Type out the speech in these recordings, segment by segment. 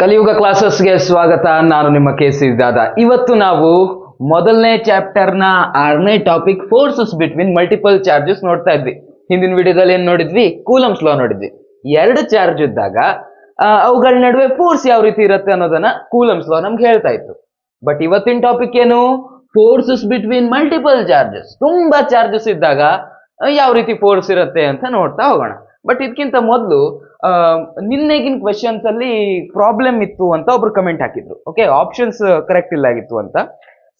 ಕಲಿಯುಗ ಕ್ಲಾಸಸ್ಗೆ ಸ್ವಾಗತ. ನಾನು ನಿಮ್ಮ ಕೆಸಿ ದಾದಾ. ಇವತ್ತು ನಾವು ಮೊದಲನೇ ಚಾಪ್ಟರ್ ನ 6ನೇ topic forces between multiple charges ನೋಡ್ತಾ ಇದ್ವಿ. ಹಿಂದಿನ ವಿಡಿಯೋದಲ್ಲಿ ಏನ್ ನೋಡಿದ್ವಿ? ಕೂಲಂಬ್ಸ್ ಲಾ ನೋಡಿದ್ವಿ. ಎರಡು ಚಾರ್ಜ್ ಇದ್ದಾಗ ಅವುಗಳ ನಡುವೆ ಫೋರ್ಸ್ ಯಾವ ರೀತಿ ಇರುತ್ತೆ ಅನ್ನೋದನ್ನ ಕೂಲಂಬ್ಸ್ ಲಾ ನಮ್ಗೆ ಹೇಳ್ತಾ ಇತ್ತು. ಬಟ್ ಇವತ್ತಿನ ಟಾಪಿಕ್ ಏನು? Forces between multiple charges. ತುಂಬಾ ಚಾರ್ಜಸ್ ಇದ್ದಾಗ ಯಾವ ರೀತಿ ಫೋರ್ಸ್ ಇರುತ್ತೆ ಅಂತ ನೋಡ್ತಾ ಹೋಗೋಣ. ಬಟ್ ಇದಕ್ಕಿಂತ ಮೊದಲು ನಿನ್ನೆಗಿನ ಕ್ವೆಶನ್ಸ್ ಅಲ್ಲಿ ಪ್ರಾಬ್ಲಮ್ ಇತ್ತು ಅಂತ ಒಬ್ರು ಕಮೆಂಟ್ ಹಾಕಿದ್ರು. ಓಕೆ, ಆಪ್ಷನ್ಸ್ ಕರೆಕ್ಟ್ ಇಲ್ಲ ಆಗಿತ್ತು ಅಂತ.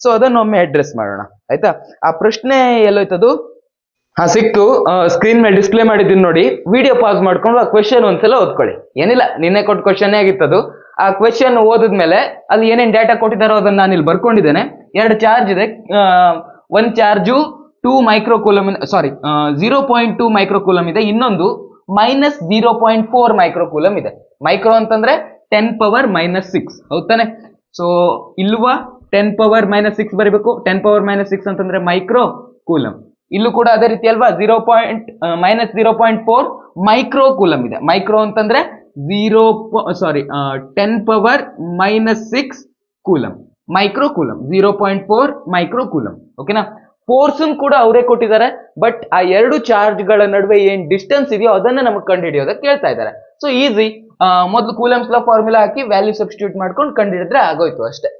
ಸೊ ಅದನ್ನೊಮ್ಮೆ ಅಡ್ರೆಸ್ ಮಾಡೋಣ, ಆಯ್ತಾ? ಆ ಪ್ರಶ್ನೆ ಎಲ್ಲೋಯ್ತದು? ಸಿಕ್ತು, ಸ್ಕ್ರೀನ್ ಮೇಲೆ ಡಿಸ್ಪ್ಲೇ ಮಾಡಿದ್ದೀನಿ ನೋಡಿ. ವಿಡಿಯೋ ಪಾಸ್ ಮಾಡ್ಕೊಂಡು ಆ ಕ್ವೆಶನ್ ಒಂದ್ಸಲ ಓದ್ಕೊಳ್ಳಿ. ಏನಿಲ್ಲ, ನಿನ್ನೆ ಕೊಟ್ಟ ಕ್ವೆಶನ್ ಆಗಿತ್ತದು. ಆ ಕ್ವೆಶನ್ ಓದಿದ್ಮೇಲೆ ಅಲ್ಲಿ ಏನೇನ್ ಡೇಟಾ ಕೊಟ್ಟಿದ್ದಾರೋ ಅದನ್ನ ನಾನು ಇಲ್ಲಿ ಬರ್ಕೊಂಡಿದ್ದೇನೆ. ಎರಡು ಚಾರ್ಜ್ ಇದೆ. ಒಂದ್ ಚಾರ್ಜು 2 ಮೈಕ್ರೋಕೂಲಮ್, ಸಾರಿ 0.2 ಮೈಕ್ರೋಕೂಲಮ್ ಇದೆ. ಇನ್ನೊಂದು -0.4 ಮೈಕ್ರೋಕೂಲಮ್ ಇದೆ. ಮೈಕ್ರೋ ಅಂತಂದ್ರೆ 10⁻⁻6, ಹೌದಾನೆ? ಸೊ ಇಲ್ಲುವ 10⁻⁻6 ಬರೀಬೇಕು. 10⁻⁻6 ಅಂತಂದ್ರೆ ಮೈಕ್ರೋ ಕೂಲಮ್. ಇಲ್ಲೂ ಕೂಡ ಅದೇ ರೀತಿ ಅಲ್ವಾ? -0.4 ಮೈಕ್ರೋ ಕೂಲಮ್ ಇದೆ. ಮೈಕ್ರೋ ಅಂತಂದ್ರೆ 10⁻⁻6 coulomb. Micro coulomb 0.4 micro coulomb. ಓಕೆನಾ? ಫೋರ್ಸ್ ಕೂಡ ಅವರೇ ಕೊಟ್ಟಿದ್ದಾರೆ. ಬಟ್ ಆ ಎರಡು ಚಾರ್ಜ್ ಗಳ ನಡುವೆ ಏನ್ ಡಿಸ್ಟೆನ್ಸ್ ಇದೆಯೋ ಅದನ್ನ ನಮಗೆ ಕಂಡು ಹಿಡಿಯೋದಕ್ಕೆ ಕೇಳ್ತಾ ಇದ್ದಾರೆ. So easy. ಮೊದಲು ಕೂಲಂಬ್ಸ್ ಲಾ ಫಾರ್ಮುಲಾ ಹಾಕಿ ವ್ಯಾಲ್ಯೂ ಸಬ್ಸ್ಟಿಟ್ಯೂಟ್ ಮಾಡ್ಕೊಂಡು ಕಂಡು ಹಿಡಿದ್ರೆ ಆಗೋಯ್ತು ಅಷ್ಟೇ.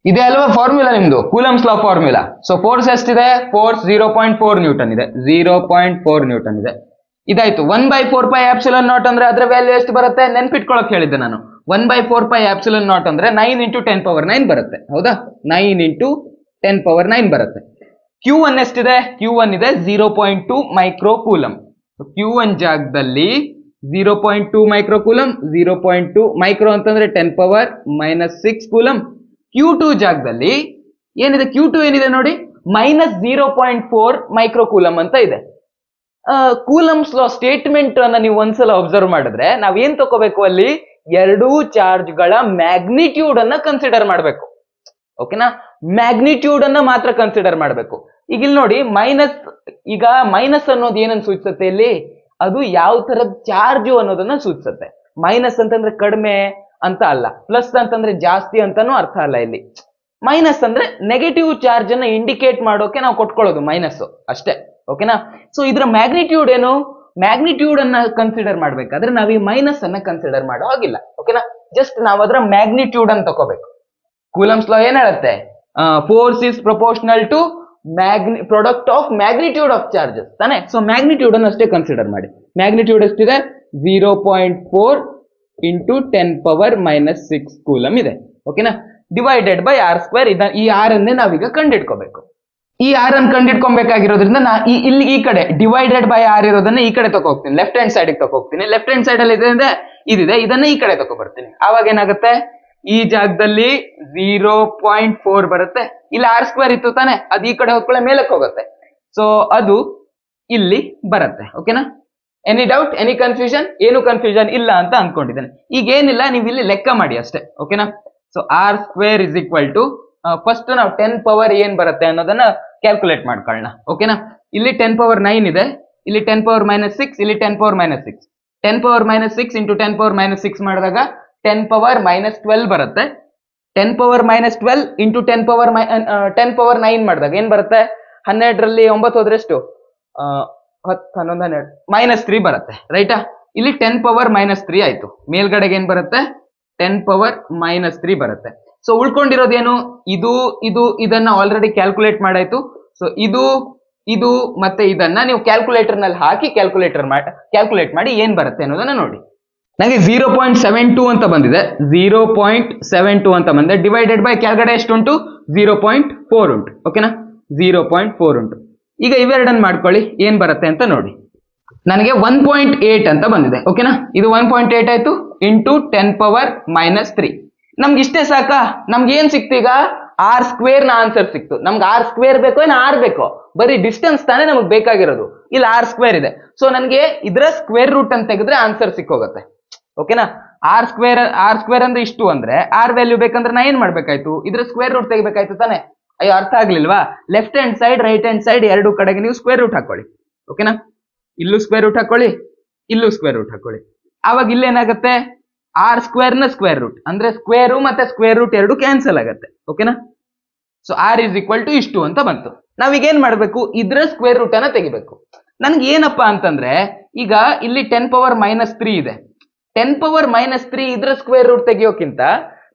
ಇದೆ ಅಲ್ವಾ ಫಾರ್ಮುಲಾ ನಿಮ್ದು? ಕೂಲಂಬ್ಸ್ ಲಾ ಫಾರ್ಮುಲಾ. ಸೊ ಫೋರ್ಸ್ ಎಷ್ಟಿದೆ? ಫೋರ್ಸ್ 0.4 ನ್ಯೂಟನ್ ಇದೆ. 0.4 ನ್ಯೂಟನ್ ಇದೆ. ಇದಾಯ್ತು. 1/4πε0 ಅಂದ್ರೆ ಅದ್ರ ವ್ಯಾಲ್ಯೂ ಎಷ್ಟು ಬರುತ್ತೆ? ನೆನ್ಪಿಟ್ಕೊಳಕ್ ಹೇಳಿದ್ದೆ ನಾನು. 1/4πε0 ಅಂದ್ರೆ 9 × 10⁻9 ಬರುತ್ತೆ. ಹೌದಾ? 9 × 10⁻9 ಬರುತ್ತೆ. Q1 ಎಷ್ಟಿದೆ? Q1 ಇದೆ 0.2 ಮೈಕ್ರೋ ಕೂಲಮ್. Q1 ಜಾಗದಲ್ಲಿ 0.2 ಮೈಕ್ರೋ ಕೂಲಮ್. 0.2 ಮೈಕ್ರೋ ಅಂತಂದ್ರೆ 10⁻⁻6 ಕೂಲಮ್. Q2 ಜಾಗದಲ್ಲಿ ಏನಿದೆ? Q2 ಏನಿದೆ ನೋಡಿ, -0.4 ಮೈಕ್ರೋ ಕೂಲಮ್ ಅಂತ ಇದೆ. ಕೂಲಮ್ಸ್ ಲಾ ಸ್ಟೇಟ್ಮೆಂಟ್ ಅನ್ನ ನೀವು ಒಂದ್ಸಲ ಅಬ್ಸರ್ವ್ ಮಾಡಿದ್ರೆ ನಾವೇನ್ ತಗೋಬೇಕು? ಅಲ್ಲಿ ಎರಡೂ ಚಾರ್ಜ್ ಗಳ ಮ್ಯಾಗ್ನಿಟ್ಯೂಡ್ ಅನ್ನ ಕನ್ಸಿಡರ್ ಮಾಡಬೇಕು. ಓಕೆನಾ? ಮ್ಯಾಗ್ನಿಟ್ಯೂಡ್ ಅನ್ನ ಮಾತ್ರ ಕನ್ಸಿಡರ್ ಮಾಡಬೇಕು. ಈಗ ಇಲ್ಲಿ ನೋಡಿ, ಈಗ ಮೈನಸ್ ಅನ್ನೋದು ಏನನ್ನು ಸೂಚಿಸುತ್ತೆ ಇಲ್ಲಿ? ಅದು ಯಾವ ತರದ ಚಾರ್ಜ್ ಅನ್ನೋದನ್ನ ಸೂಚಿಸುತ್ತೆ. ಮೈನಸ್ ಅಂತಂದ್ರೆ ಕಡಿಮೆ ಅಂತ ಅಲ್ಲ, ಪ್ಲಸ್ ಅಂತಂದ್ರೆ ಜಾಸ್ತಿ ಅಂತಾನು ಅರ್ಥ ಅಲ್ಲ. ಇಲ್ಲಿ ಮೈನಸ್ ಅಂದ್ರೆ ನೆಗೆಟಿವ್ ಚಾರ್ಜ್ ಅನ್ನ ಇಂಡಿಕೇಟ್ ಮಾಡೋಕೆ ನಾವು ಕೊಟ್ಕೊಳ್ಳೋದು ಮೈನಸ್ ಅಷ್ಟೇ. ಓಕೆನಾ? ಸೊ ಇದರ ಮ್ಯಾಗ್ನಿಟ್ಯೂಡ್ ಏನು? ಮ್ಯಾಗ್ನಿಟ್ಯೂಡ್ ಅನ್ನ ಕನ್ಸಿಡರ್ ಮಾಡ್ಬೇಕಾದ್ರೆ ನಾವ್ ಈ ಮೈನಸ್ ಅನ್ನ ಕನ್ಸಿಡರ್ ಮಾಡೋ ಹಾಗಿಲ್ಲ. ಓಕೆನಾ? ಜಸ್ಟ್ ನಾವ್ ಅದರ ಮ್ಯಾಗ್ನಿಟ್ಯೂಡ್ ಅನ್ನು ತಗೋಬೇಕು. ಕೂಲಂಬ್ಸ್ ಲಾ ಏನ್ ಹೇಳುತ್ತೆ? Force is proportional to product of magnitude of charges ತಾನೆ. ಸೊ ಮ್ಯಾಗ್ನಿಟ್ಯೂಡ್ ಅನ್ನು ಅಷ್ಟೇ ಕನ್ಸಿಡರ್ ಮಾಡಿ. ಮ್ಯಾಗ್ನಿಟ್ಯೂಡ್ ಎಷ್ಟಿದೆ? 0.4 × 10⁻⁻6 ಕೂಲಮ್ ಇದೆ. ಓಕೆನಾ? Divided by r². ಈ r ಅನ್ನೇ ನಾವೀಗ ಕಂಡಿಡ್ಕೋಬೇಕು. ಈ r ಅನ್ನು ಕಂಡಿಡ್ಕೊಬೇಕಾಗಿರೋದ್ರಿಂದ ಇಲ್ಲಿ ಈ ಕಡೆ ಡಿವೈಡೆಡ್ ಬೈ r ಇರೋದನ್ನ ಈ ಕಡೆ ತಗೋಗ್ತೀನಿ. ಲೆಫ್ಟ್ ಹ್ಯಾಂಡ್ ಸೈಡ್ ತಗೋಗ್ತೀನಿ. ಲೆಫ್ಟ್ ಹ್ಯಾಂಡ್ ಸೈಡ್ ಅಲ್ಲಿ ಇದಿದೆ, ಇದನ್ನ ಈ ಕಡೆ ತಗೋಬರ್ತೀನಿ. ಆವಾಗ ಏನಾಗುತ್ತೆ? ಈ ಜಾಗದಲ್ಲಿ 0.4 ಬರುತ್ತೆ. ಇಲ್ಲಿ r² ಇತ್ತು ತಾನೆ, ಅದು ಈ ಕಡೆ ಹೋಗ್ಕೊಳ್ಳೆ ಮೇಲಕ್ಕೆ ಹೋಗುತ್ತೆ. ಸೊ ಅದು ಇಲ್ಲಿ ಬರುತ್ತೆ. ಓಕೆನಾ? Any doubt? Any confusion? ಏನು ಕನ್ಫ್ಯೂಷನ್ ಇಲ್ಲ ಅಂತ ಅನ್ಕೊಂಡಿದ್ದೇನೆ. ಈಗ ಏನಿಲ್ಲ, ನೀವು ಇಲ್ಲಿ ಲೆಕ್ಕ ಮಾಡಿ ಅಷ್ಟೇ. ಓಕೆನಾ? ಸೊ r² ಫಸ್ಟ್ ನಾವು 10 ಪವರ್ ಏನ್ ಬರುತ್ತೆ ಅನ್ನೋದನ್ನ ಕ್ಯಾಲ್ಕುಲೇಟ್ ಮಾಡ್ಕೊಳ್ಳೋಣ. ಓಕೆನಾ? ಇಲ್ಲಿ 10⁻9 ಇದೆ, ಇಲ್ಲಿ 10⁻⁻6, ಇಲ್ಲಿ 10⁻⁻6. 10⁻⁻6 × 10⁻⁻6 ಮಾಡಿದಾಗ 10⁻⁻12 ಬರುತ್ತೆ. 10⁻⁻12 × 10⁻9 ಮಾಡಿದಾಗ ಏನ್ ಬರುತ್ತೆ? 12ರಲ್ಲಿ 9 ಹೋದ್ರೆ ಎಷ್ಟು? 10, 11, 12 -3 ಬರುತ್ತೆ. ರೈಟಾ? ಇಲ್ಲಿ 10⁻⁻3 ಆಯ್ತು. ಮೇಲ್ಗಡೆಗೆ ಏನ್ ಬರುತ್ತೆ? 10⁻⁻3 ಬರುತ್ತೆ. ಸೊ ಉಳ್ಕೊಂಡಿರೋದೇನು? ಇದನ್ನ ಆಲ್ರೆಡಿ ಕ್ಯಾಲ್ಕುಲೇಟ್ ಮಾಡಾಯ್ತು. ಸೊ ಇದು ಮತ್ತೆ ಇದನ್ನ ನೀವು ಕ್ಯಾಲ್ಕುಲೇಟರ್ ನಲ್ಲಿ ಹಾಕಿ ಕ್ಯಾಲ್ಕುಲೇಟ್ ಮಾಡಿ ಏನ್ ಬರುತ್ತೆ ಅನ್ನೋದನ್ನ ನೋಡಿ. ನನಗೆ 0.72 ಅಂತ ಬಂದಿದೆ. 0.72 ಅಂತ ಬಂದಿದೆ. ಡಿವೈಡೆಡ್ ಬೈ ಕೆಳಗಡೆ ಎಷ್ಟುಂಟು? 0.4 ಉಂಟು. ಓಕೆನಾ? 0.4 ಉಂಟು. ಈಗ ಇವೆರಡನ್ನು ಮಾಡ್ಕೊಳ್ಳಿ, ಏನ್ ಬರುತ್ತೆ ಅಂತ ನೋಡಿ. ನನಗೆ 1.8 ಅಂತ ಬಂದಿದೆ. ಓಕೆನಾ? ಇದು 1.8 ಆಯ್ತು ಇಂಟು 10⁻⁻3. ನಮ್ಗೆ ಇಷ್ಟೇ ಸಾಕಾ? ನಮ್ಗೆ ಏನ್ ಸಿಕ್ತು ಈಗ? r² ನ ಆನ್ಸರ್ ಸಿಕ್ತು. ನಮ್ಗೆ r² ಬೇಕೋ ಏನು r ಬೇಕೋ? ಬರೀ ಡಿಸ್ಟೆನ್ಸ್ ತಾನೇ ನಮಗೆ ಬೇಕಾಗಿರೋದು. ಇಲ್ಲಿ r² ಇದೆ. ಸೊ ನನಗೆ ಇದರ ಸ್ಕ್ವೇರ್ ರೂಟ್ ಅಂತ ತೆಗೆದ್ರೆ ಆನ್ಸರ್ ಸಿಕ್ಕೋಗುತ್ತೆ. ಓಕೆನಾ? r² ಅಂದ್ರೆ ಇಷ್ಟು ಅಂದ್ರೆ r ವ್ಯಾಲ್ಯೂ ಬೇಕಂದ್ರೆ ನಾ ಏನ್ ಮಾಡ್ಬೇಕಾಯ್ತು? ಇದ್ರ ಸ್ಕ್ವೇರ್ ರೂಟ್ ತೆಗಿಬೇಕಾಯ್ತು ತಾನೆ. ಅಯ್ಯೋ, ಅರ್ಥ ಆಗ್ಲಿಲ್ವಾ? Left hand side, right hand side ಎರಡು ಕಡೆಗೆ ನೀವು ಸ್ಕ್ವೇರ್ ರೂಟ್ ಹಾಕೊಳ್ಳಿ. ಓಕೆನಾ? ಇಲ್ಲೂ ಸ್ಕ್ವೇರ್ ರೂಟ್ ಹಾಕೊಳ್ಳಿ, ಇಲ್ಲೂ ಸ್ಕ್ವೇರ್ ರೂಟ್ ಹಾಕೊಳ್ಳಿ. ಆವಾಗ ಇಲ್ಲೇನಾಗುತ್ತೆ? ಆರ್ ಸ್ಕ್ವೇರ್ ನ ಸ್ಕ್ವೇರ್ ರೂಟ್ ಅಂದ್ರೆ ಸ್ಕ್ವೇರ್ ಮತ್ತೆ ಸ್ಕ್ವೇರ್ ರೂಟ್ ಎರಡು ಕ್ಯಾನ್ಸಲ್ ಆಗುತ್ತೆ. ಓಕೆನಾ? So R is equal to ಇಷ್ಟು ಅಂತ ಬಂತು. ನಾವೀಗ ಏನ್ ಮಾಡ್ಬೇಕು, ಇದ್ರ ಸ್ಕ್ವೇರ್ ರೂಟ್ ಅನ್ನ ತೆಗಿಬೇಕು. ನನ್ಗೆ ಏನಪ್ಪಾ ಅಂತಂದ್ರೆ ಈಗ ಇಲ್ಲಿ 10⁻³ ಇದೆ. 10⁻³ ಇದ್ರ ಸ್ಕ್ವೇರ್ ರೂಟ್ ತೆಗಿಯೋಕ್ಕಿಂತ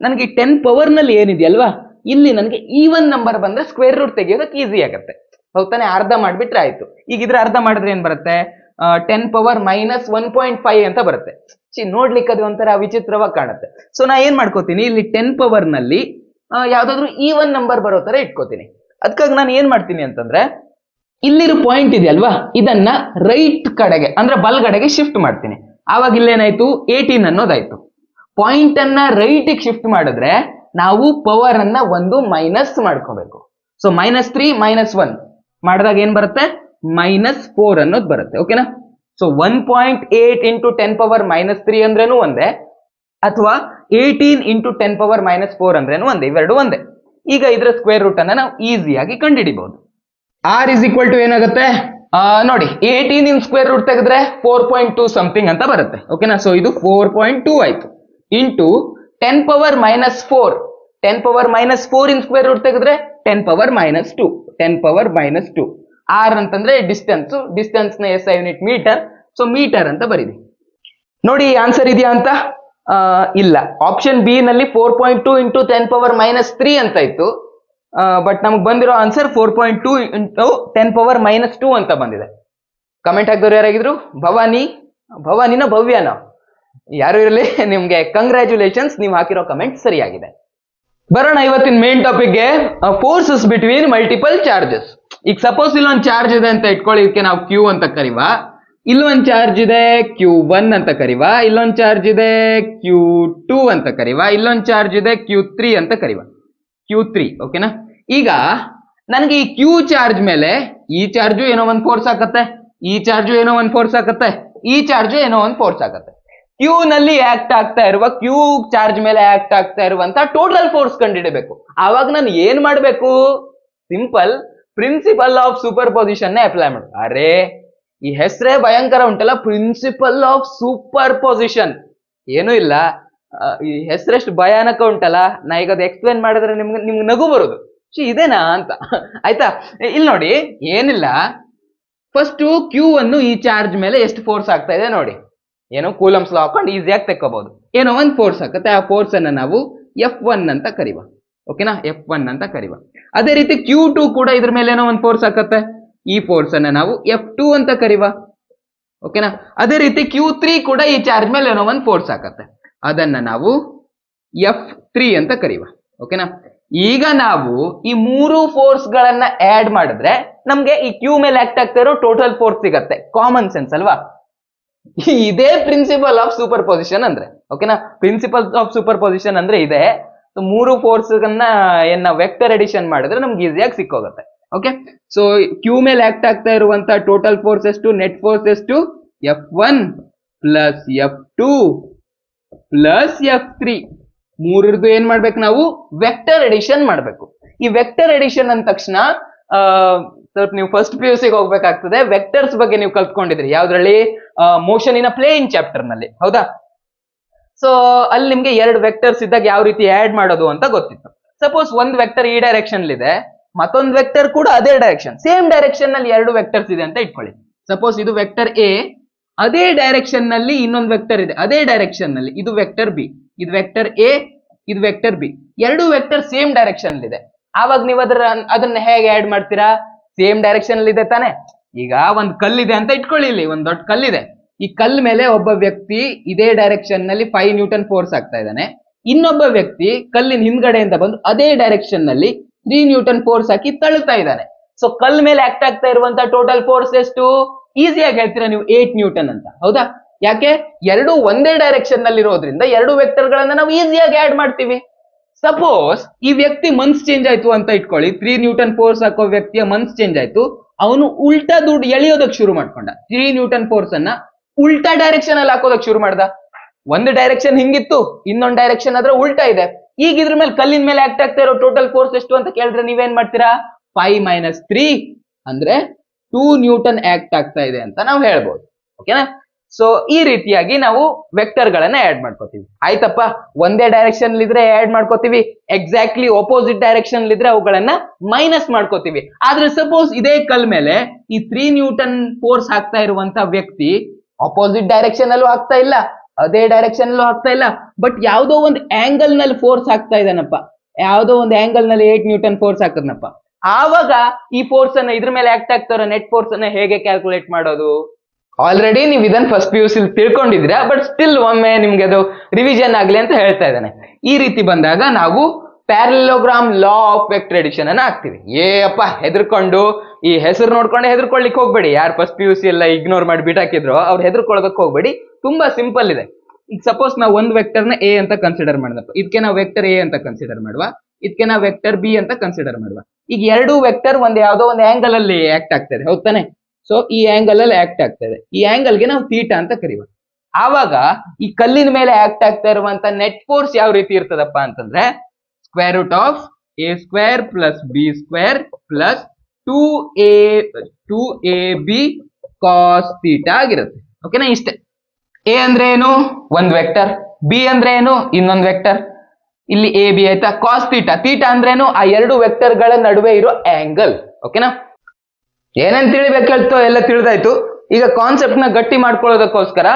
ನನಗೆ 10 ಪವರ್ ನಲ್ಲಿ ಏನಿದೆಯಲ್ವಾ, ಇಲ್ಲಿ ನನಗೆ ಈವನ್ ನಂಬರ್ ಬಂದ್ರೆ ಸ್ಕ್ವೇರ್ ರೂಟ್ ತೆಗಿಯೋದಕ್ಕೆ ಈಸಿ ಆಗುತ್ತೆ. ಹೌದಾನೆ? ಅರ್ಧ ಮಾಡ್ಬಿಟ್ರೆ ಆಯ್ತು. ಈಗ ಇದ್ರ ಅರ್ಧ ಮಾಡಿದ್ರೆ ಏನ್ ಬರುತ್ತೆ, 10⁻−1.5 ಅಂತ ಬರುತ್ತೆ. ನೋಡ್ಲಿಕ್ಕೆ ಅದು ಒಂಥರ ವಿಚಿತ್ರವಾಗಿ ಕಾಣುತ್ತೆ. ಸೊ ನಾ ಏನ್ ಮಾಡ್ಕೋತೀನಿ, ಇಲ್ಲಿ 10 ಪವರ್ ನಲ್ಲಿ ಯಾವ್ದಾದ್ರು ಈವನ್ ನಂಬರ್ ಬರೋ ತರ ಇಟ್ಕೋತೀನಿ. ಅದಕ್ಕಾಗಿ ನಾನು ಏನ್ ಮಾಡ್ತೀನಿ ಅಂತಂದ್ರೆ ಇಲ್ಲಿರೋ ಪಾಯಿಂಟ್ ಇದೆಯಲ್ವಾ, ಇದನ್ನ ರೈಟ್ ಕಡೆಗೆ ಅಂದ್ರೆ ಬಲ್ಗಡೆಗೆ ಶಿಫ್ಟ್ ಮಾಡ್ತೀನಿ. ಆವಾಗ ಇಲ್ಲೇನಾಯ್ತು, 18 ಅನ್ನೋದಾಯ್ತು. ಪಾಯಿಂಟ್ ಅನ್ನ ರೈಟ್ ಶಿಫ್ಟ್ ಮಾಡಿದ್ರೆ ನಾವು ಪವರ್ ಅನ್ನ ಒಂದು ಮೈನಸ್ ಮಾಡ್ಕೋಬೇಕು. ಸೊ -3 -1 ಮಾಡಿದಾಗ ಏನ್ ಬರುತ್ತೆ, -4 ಅನ್ನೋದು ಬರುತ್ತೆ. ಓಕೆನಾ? ಸೊ 1.8 ಇಂಟು 10⁻³ ಅಂದ್ರೇನು ಒಂದೇ, ಅಥವಾ 18 ಇಂಟು 10⁻⁻4 ಅಂದ್ರೇನು ಒಂದೇ. ಇವೆರಡು ಒಂದೇ. ಈಗ ಇದರ ಸ್ಕ್ವೇರ್ ರೂಟ್ ಅನ್ನ ನಾವು ಈಸಿಯಾಗಿ ಕಂಡುಹಿಡಿಬಹುದು. ಆರ್ ಇಸ್ ಈಕ್ವಲ್ ಟು ಏನಾಗುತ್ತೆ ನೋಡಿ, 18 ಇನ್ ಸ್ಕ್ವೇರ್ ರೂಟ್ ತೆಗೆದ್ರೆ 4.2 ಸಮಥಿಂಗ್ ಅಂತ ಬರುತ್ತೆ. ಓಕೆನಾ? ಸೊ ಇದು 4.2 ಆಯ್ತು. ಇಂಟು 10⁻⁻4 10⁻⁻4 ಇನ್ ಸ್ಕ್ವೇರ್ ರೂಟ್ ತೆಗೆದ್ರೆ 10⁻⁻2 10⁻⁻2. ಆರ್ ಅಂತಂದ್ರೆ ಡಿಸ್ಟೆನ್ಸ್ ನ SI unit metre. So metre ಅಂತ ಬರೀರಿ. ನೋಡಿ ಆನ್ಸರ್ ಇದೆಯಾ ಅಂತ. ಇಲ್ಲ, ಆಪ್ಷನ್ ಬಿ ನಲ್ಲಿ 4.2 ಇಂಟು 10⁻⁻3 ಅಂತ ಇತ್ತು. ಬಟ್ ನಮ್ಗೆ ಬಂದಿರೋ ಆನ್ಸರ್ 4.2 ಇಂಟು 10⁻⁻2 ಅಂತ ಬಂದಿದೆ. ಕಮೆಂಟ್ ಹಾಕಿದವ್ರು ಯಾರಾಗಿದ್ರು? ಭವಾನಿನ ಭವ್ಯನ ಯಾರು ಇರಲಿ, ನಿಮ್ಗೆ ಕಂಗ್ರ್ಯಾಚುಲೇಷನ್ಸ್, ನೀವು ಹಾಕಿರೋ ಕಮೆಂಟ್ ಸರಿಯಾಗಿದೆ. ಬರೋಣ ಇವತ್ತಿನ ಮೇನ್ ಟಾಪಿಕ್ಗೆ, ಫೋರ್ಸಸ್ ಬಿಟ್ವೀನ್ ಮಲ್ಟಿಪಲ್ ಚಾರ್ಜಸ್. ಈಗ ಸಪೋಸ್ ಇಲ್ಲೊಂದು ಚಾರ್ಜ್ ಇದೆ ಅಂತ ಇಟ್ಕೊಳ್ಳಿ, ಇದಕ್ಕೆ ನಾವು ಕ್ಯೂ ಅಂತ ಕರಿವ. ಇಲ್ಲೊಂದು ಚಾರ್ಜ್ ಇದೆ Q1 ಅಂತ ಕರಿವ. ಇಲ್ಲೊಂದು ಚಾರ್ಜ್ ಇದೆ Q2 ಅಂತ ಕರಿವ. ಇಲ್ಲೊಂದು ಚಾರ್ಜ್ ಇದೆ Q3 ಅಂತ ಕರಿವ. Q3. ಓಕೆನಾ? ಈಗ ನನಗೆ ಈ ಕ್ಯೂ ಚಾರ್ಜ್ ಮೇಲೆ ಈ ಚಾರ್ಜು ಏನೋ ಒಂದು ಫೋರ್ಸ್ ಹಾಕತ್ತೆ, ಈ ಚಾರ್ಜು ಏನೋ ಒಂದು ಫೋರ್ಸ್ ಹಾಕತ್ತೆ, ಈ ಚಾರ್ಜು ಏನೋ ಒಂದು ಫೋರ್ಸ್ ಹಾಕತ್ತೆ. ಕ್ಯೂ ನಲ್ಲಿ ಆಕ್ಟ್ ಆಗ್ತಾ ಇರುವ, ಕ್ಯೂ ಚಾರ್ಜ್ ಮೇಲೆ ಆಕ್ಟ್ ಆಗ್ತಾ ಇರುವಂತ ಟೋಟಲ್ ಫೋರ್ಸ್ ಕಂಡುಹಿಡಬೇಕು. ಆವಾಗ ನಾನು ಏನ್ ಮಾಡ್ಬೇಕು, simple principle of superposition apply ಮಾಡು. ಅರೆ ಈ ಹೆಸರೇ ಭಯಂಕರ ಉಂಟಲ್ಲ, ಪ್ರಿನ್ಸಿಪಲ್ ಆಫ್ ಸೂಪರ್ ಪೊಸಿಷನ್. ಏನೂ ಇಲ್ಲ, ಈ ಹೆಸರೆಷ್ಟು ಭಯಾನಕ ಉಂಟಲ್ಲ, ನಾ ಈಗ ಅದು ಎಕ್ಸ್ಪ್ಲೇನ್ ಮಾಡಿದ್ರೆ ನಿಮ್ಗೆ ನಗು ಬರೋದು, ಇದೇನಾ ಅಂತ. ಆಯ್ತಾ? ಇಲ್ಲಿ ನೋಡಿ, ಏನಿಲ್ಲ, ಫಸ್ಟ್ ಕ್ಯೂ ಅನ್ನು ಈ ಚಾರ್ಜ್ ಮೇಲೆ ಎಷ್ಟು ಫೋರ್ಸ್ ಆಗ್ತಾ ಇದೆ ನೋಡಿ. ಏನೋ ಕೂಲಮ್ಸ್ ಲಾ ಹಾಕೊಂಡು ಈಸಿಯಾಗಿ ತೆಕ್ಕೋಬಹುದು. ಏನೋ ಒಂದು ಫೋರ್ಸ್ ಹಾಕತ್ತೆ, ಆ ಫೋರ್ಸ್ ಅನ್ನ ನಾವು F1 ಅಂತ ಕರಿವ. ಓಕೆನಾ? F1 ಅಂತ ಕರಿವ. ಅದೇ ರೀತಿ Q2 ಕೂಡ ಇದ್ರ ಮೇಲೆ ಏನೋ ಒಂದು ಫೋರ್ಸ್ ಹಾಕತ್ತೆ, ಈ ಫೋರ್ಸ್ ಅನ್ನ ನಾವು F2 ಅಂತ ಕರಿವ. ಓಕೆನಾ? ಅದೇ ರೀತಿ Q3 ಕೂಡ ಈ ಚಾರ್ಜ್ ಮೇಲೆ ಏನೋ ಒಂದು ಫೋರ್ಸ್ ಹಾಕತ್ತೆ, ಅದನ್ನ ನಾವು F3 ಅಂತ ಕರಿವ. ಓಕೆನಾ? ಈಗ ನಾವು ಈ ಮೂರು ಫೋರ್ಸ್ ಗಳನ್ನ ಆಡ್ ಮಾಡಿದ್ರೆ ನಮ್ಗೆ ಈ ಕ್ಯೂ ಮೇಲೆ ಆಕ್ಟ್ ಆಗ್ತಾ ಇರೋ ಟೋಟಲ್ ಫೋರ್ಸ್ ಸಿಗತ್ತೆ. ಕಾಮನ್ ಸೆನ್ಸ್ ಅಲ್ವಾ? ಇದೇ ಪ್ರಿನ್ಸಿಪಲ್ ಆಫ್ ಸೂಪರ್ ಪೊಸಿಷನ್ ಅಂದ್ರೆ. ಓಕೆನಾ? ಪ್ರಿನ್ಸಿಪಲ್ ಆಫ್ ಸೂಪರ್ ಪೊಸಿಷನ್ ಅಂದ್ರೆ ಇದೆ. ಮೂರು ಫೋರ್ಸ್ ಏನ ವೆಕ್ಟರ್ ಎಡಿಷನ್ ಮಾಡಿದ್ರೆ ನಮ್ಗೆ ಈಸಿಯಾಗಿ ಸಿಕ್ಕೋಗುತ್ತೆ. ಓಕೆ? ಸೊ ಕ್ಯೂ ಮೇಲೆ ಆಕ್ಟ್ ಆಗ್ತಾ ಇರುವಂತ ಟೋಟಲ್ ಫೋರ್ಸ್ ಎಷ್ಟು, ನೆಟ್ ಫೋರ್ಸ್ ಎಷ್ಟು, F1 plus F2 plus F3. ಮೂರರದ್ದು ಏನ್ ಮಾಡ್ಬೇಕು ನಾವು, ವೆಕ್ಟರ್ ಎಡಿಷನ್ ಮಾಡ್ಬೇಕು. ಈ ವೆಕ್ಟರ್ ಎಡಿಷನ್ ಅಂದ ತಕ್ಷಣ ಸ್ವಲ್ಪ ನೀವು ಫಸ್ಟ್ PUC ಗೆ ಹೋಗ್ಬೇಕಾಗ್ತದೆ. ವೆಕ್ಟರ್ಸ್ ಬಗ್ಗೆ ನೀವು ಕಲ್ತ್ಕೊಂಡಿದ್ರಿ ಯಾವ್ದ್ರಲ್ಲಿ, ಮೋಷನ್ ಇನ್ ಪ್ಲೇನ್ ಚಾಪ್ಟರ್ ನಲ್ಲಿ, ಹೌದಾ? ಸೊ ಅಲ್ಲಿ ನಿಮ್ಗೆ ಎರಡು ವೆಕ್ಟರ್ಸ್ ಇದ್ದಾಗ ಯಾವ ರೀತಿ ಆಡ್ ಮಾಡೋದು ಅಂತ ಗೊತ್ತಿತ್ತು. ಸಪೋಸ್ ಒಂದು ವೆಕ್ಟರ್ ಈ ಡೈರೆಕ್ಷನ್ ಇದೆ, ಮತ್ತೊಂದು ವೆಕ್ಟರ್ ಕೂಡ ಅದೇ ಡೈರೆಕ್ಷನ್, ಸೇಮ್ ಡೈರೆಕ್ಷನ್ ನಲ್ಲಿ ಎರಡು ವೆಕ್ಟರ್ಸ್ ಇದೆ ಅಂತ ಇಟ್ಕೊಳ್ಳಿ. ಸಪೋಸ್ ಇದು ವೆಕ್ಟರ್ ಎ, ಅದೇ ಡೈರೆಕ್ಷನ್ ನಲ್ಲಿ ಇನ್ನೊಂದು ವೆಕ್ಟರ್ ಇದೆ, ಅದೇ ಡೈರೆಕ್ಷನ್ ನಲ್ಲಿ ಇದು ವೆಕ್ಟರ್ ಬಿ. ಇದು ವೆಕ್ಟರ್ ಎ, ಇದು ವೆಕ್ಟರ್ ಬಿ, ಎರಡು ವೆಕ್ಟರ್ ಸೇಮ್ ಡೈರೆಕ್ಷನ್ ಇದೆ. ಆವಾಗ ನೀವು ಅದನ್ನ ಹೇಗೆ ಆಡ್ ಮಾಡ್ತೀರಾ, ಸೇಮ್ ಡೈರೆಕ್ಷನ್ ಅಲ್ಲಿ ಇದೆ ತಾನೆ. ಈಗ ಒಂದು ಕಲ್ಲಿದೆ ಅಂತ ಇಟ್ಕೊಳ್ಳಿ, ಇಲ್ಲಿ ಒಂದು ದೊಡ್ಡ ಕಲ್ಲಿದೆ. ಈ ಕಲ್ ಮೇಲೆ ಒಬ್ಬ ವ್ಯಕ್ತಿ ಇದೇ ಡೈರೆಕ್ಷನ್ ನಲ್ಲಿ 5 ನ್ಯೂಟನ್ ಫೋರ್ಸ್ ಆಗ್ತಾ ಇದ್ದಾನೆ. ಇನ್ನೊಬ್ಬ ವ್ಯಕ್ತಿ ಕಲ್ಲಿನ ಹಿಂದ್ಗಡೆಯಿಂದ ಬಂದು ಅದೇ ಡೈರೆಕ್ಷನ್ ನಲ್ಲಿ 3 ನ್ಯೂಟನ್ ಫೋರ್ಸ್ ಹಾಕಿ ತಳ್ಳುತ್ತಾ ಇದ್ದಾನೆ. ಸೊ ಕಲ್ ಮೇಲೆ ಆಕ್ಟ್ ಆಗ್ತಾ ಇರುವಂತ ಟೋಟಲ್ ಫೋರ್ಸ್ ಎಷ್ಟು, ಈಸಿಯಾಗಿ ಹೇಳ್ತೀರಾ ನೀವು 8 ನ್ಯೂಟನ್ ಅಂತ, ಹೌದಾ? ಯಾಕೆ, ಎರಡು ಒಂದೇ ಡೈರೆಕ್ಷನ್ ನಲ್ಲಿ ಇರೋದ್ರಿಂದ ಎರಡು ವೆಕ್ಟರ್ ಗಳನ್ನ ನಾವು ಈಸಿಯಾಗಿ ಆಡ್ ಮಾಡ್ತೀವಿ. ಸಪೋಸ್ ಈ ವ್ಯಕ್ತಿ ಮನ್ಸ್ ಚೇಂಜ್ ಆಯ್ತು ಅಂತ ಇಟ್ಕೊಳ್ಳಿ, 3 ನ್ಯೂಟನ್ ಫೋರ್ಸ್ ಹಾಕೋ ವ್ಯಕ್ತಿಯ ಮನ್ಸ್ ಚೇಂಜ್ ಆಯ್ತು, ಅವನು ಉಲ್ಟಾ ದುಡ್ಡು ಎಳೆಯೋದಕ್ಕೆ ಶುರು ಮಾಡ್ಕೊಂಡ. 3 ನ್ಯೂಟನ್ ಫೋರ್ಸ್ ಅನ್ನ ಉಲ್ಟಾ ಡೈರೆಕ್ಷನ್ ಅಲ್ಲಿ ಹಾಕೋದಕ್ಕೆ ಶುರು ಮಾಡ್ದ. ಒಂದು ಡೈರೆಕ್ಷನ್ ಹಿಂಗಿತ್ತು, ಇನ್ನೊಂದು ಡೈರೆಕ್ಷನ್ ಆದ್ರೆ ಉಲ್ಟಾ ಇದೆ. ಈಗ ಇದ್ರ ಮೇಲೆ ಕಲ್ಲಿನ ಮೇಲೆ ಆಕ್ಟ್ ಆಗ್ತಾ ಇರೋ ಟೋಟಲ್ ಫೋರ್ಸ್ ಎಷ್ಟು ಅಂತ ಕೇಳಿದ್ರೆ ನೀವೇನ್ ಮಾಡ್ತೀರಾ, 5 - 3 ಅಂದ್ರೆ 2 ನ್ಯೂಟನ್ ಆಕ್ಟ್ ಆಗ್ತಾ ಇದೆ ಅಂತ ನಾವು ಹೇಳ್ಬೋದು. ಓಕೆನಾ? ಸೊ ಈ ರೀತಿಯಾಗಿ ನಾವು ವೆಕ್ಟರ್ ಗಳನ್ನ ಆಡ್ ಮಾಡ್ಕೋತೀವಿ. ಆಯ್ತಪ್ಪ, ಒಂದೇ ಡೈರೆಕ್ಷನ್ ಇದ್ರೆ ಆಡ್ ಮಾಡ್ಕೋತೀವಿ, ಎಕ್ಸಾಕ್ಟ್ಲಿ ಆಪೋಸಿಟ್ ಡೈರೆಕ್ಷನ್ ಇದ್ರೆ ಅವುಗಳನ್ನ ಮೈನಸ್ ಮಾಡ್ಕೋತೀವಿ. ಆದ್ರೆ ಸಪೋಸ್ ಇದೇ ಕಲ್ ಮೇಲೆ ಈ 3 ನ್ಯೂಟನ್ ಫೋರ್ಸ್ ಹಾಕ್ತಾ ಇರುವಂತ ವ್ಯಕ್ತಿ ಆಪೋಸಿಟ್ ಡೈರೆಕ್ಷನ್ ಅಲ್ಲೂ ಹಾಕ್ತಾ ಇಲ್ಲ, ಅದೇ ಡೈರೆಕ್ಷನ್ ಅಲ್ಲೂ ಹಾಕ್ತಾ ಇಲ್ಲ, ಬಟ್ ಯಾವ್ದೋ ಒಂದು ಆಂಗಲ್ ನಲ್ಲಿ ಫೋರ್ಸ್ ಹಾಕ್ತಾ ಇದ್ದಾನಪ್ಪ, ಯಾವ್ದೋ ಒಂದು ಆಂಗಲ್ ನಲ್ಲಿ 8 ನ್ಯೂಟನ್ ಫೋರ್ಸ್ ಹಾಕದ್ನಪ್ಪ. ಆವಾಗ ಈ ಫೋರ್ಸ್ ಅನ್ನ ಇದ್ರ ಮೇಲೆ ಆಕ್ಟ್ ಆಗ್ತಾರೋ ನೆಟ್ ಫೋರ್ಸ್ ಅನ್ನ ಹೇಗೆ ಕ್ಯಾಲ್ಕುಲೇಟ್ ಮಾಡೋದು? ಆಲ್ರೆಡಿ ನೀವು ಇದನ್ನ ಫಸ್ಟ್ PUC ತಿಳ್ಕೊಂಡಿದ್ದೀರಾ, ಬಟ್ ಸ್ಟಿಲ್ ಒಮ್ಮೆ ನಿಮ್ಗೆ ಅದು ರಿವಿಷನ್ ಆಗ್ಲಿ ಅಂತ ಹೇಳ್ತಾ ಇದ್ದಾನೆ. ಈ ರೀತಿ ಬಂದಾಗ ನಾವು parallelogram law of vector addition ಅನ್ನ ಹಾಕ್ತಿವಿ. ಅಪ್ಪ ಹೆದರ್ಕೊಂಡು ಈ ಹೆಸರು ನೋಡ್ಕೊಂಡೆ ಹೆದರ್ಕೊಳ್ಳಿಕ್ ಹೋಗ್ಬೇಡಿ. ಯಾರು ಫಸ್ಟ್ PUC ಎಲ್ಲ ಇಗ್ನೋರ್ ಮಾಡಿ ಬಿಟ್ಟಾಕಿದ್ರು ಅವ್ರು ಹೆದರ್ಕೊಳ್ಬೇಕು ಹೋಗ್ಬೇಡಿ. ತುಂಬಾ ಸಿಂಪಲ್ ಇದೆ. ಈಗ ಸಪೋಸ್ ನಾವು ಒಂದು ವೆಕ್ಟರ್ ನ ಎ ಅಂತ ಕನ್ಸಿಡರ್ ಮಾಡಿದಪ್ಪ, ಇದಕ್ಕೆ ನಾವು ವೆಕ್ಟರ್ ಎ ಅಂತ ಕನ್ಸಿಡರ್ ಮಾಡುವ, ಇದಕ್ಕೆ ನಾವು ವೆಕ್ಟರ್ ಬಿ ಅಂತ ಕನ್ಸಿಡರ್ ಮಾಡುವ. ಈಗ ಎರಡು ವೆಕ್ಟರ್ ಯಾವ್ದೋ ಒಂದು ಆಂಗಲ್ ಅಲ್ಲಿ ಆಕ್ಟ್ ಆಗ್ತಾ ಇದೆ, ಹೌದಾನೆ? ಸೊ ಈ ಆಂಗಲ್ ಅಲ್ಲಿ ಆಕ್ಟ್ ಆಗ್ತಾ ಇದೆ, ಈ ಆಂಗಲ್ ಗೆ ನಾವು ಥೀಟಾ ಅಂತ ಕರೀವ. ಆವಾಗ ಈ ಕಲ್ಲಿನ ಮೇಲೆ ಆಕ್ಟ್ ಆಗ್ತಾ ಇರುವಂತ ನೆಟ್ ಫೋರ್ಸ್ ಯಾವ ರೀತಿ ಇರ್ತದಪ್ಪ ಅಂತಂದ್ರೆ square root of a² + b² + 2ab cos theta ಆಗಿರುತ್ತೆ. ಓಕೆನಾ? ಇಷ್ಟೇ. ಎ ಅಂದ್ರೆ ಏನು? ಒಂದು ವೆಕ್ಟರ್. ಬಿ ಅಂದ್ರೆ ಏನು? ಇನ್ನೊಂದು ವೆಕ್ಟರ್. ಇಲ್ಲಿ ಎ ಬಿ ಆಯ್ತಾ? Cos theta. ಥೀಟಾ ಅಂದ್ರೇನು? ಆ ಎರಡು ವೆಕ್ಟರ್ ಗಳ ನಡುವೆ ಇರೋ ಆಂಗಲ್. ಓಕೆನಾ? ಏನೇನ್ ತಿಳಿಬೇಕಲ್ತೋ ಎಲ್ಲ ತಿಳಿದಾಯ್ತು. ಈಗ ಕಾನ್ಸೆಪ್ಟ್ ನ ಗಟ್ಟಿ ಮಾಡ್ಕೊಳ್ಳೋದಕ್ಕೋಸ್ಕರ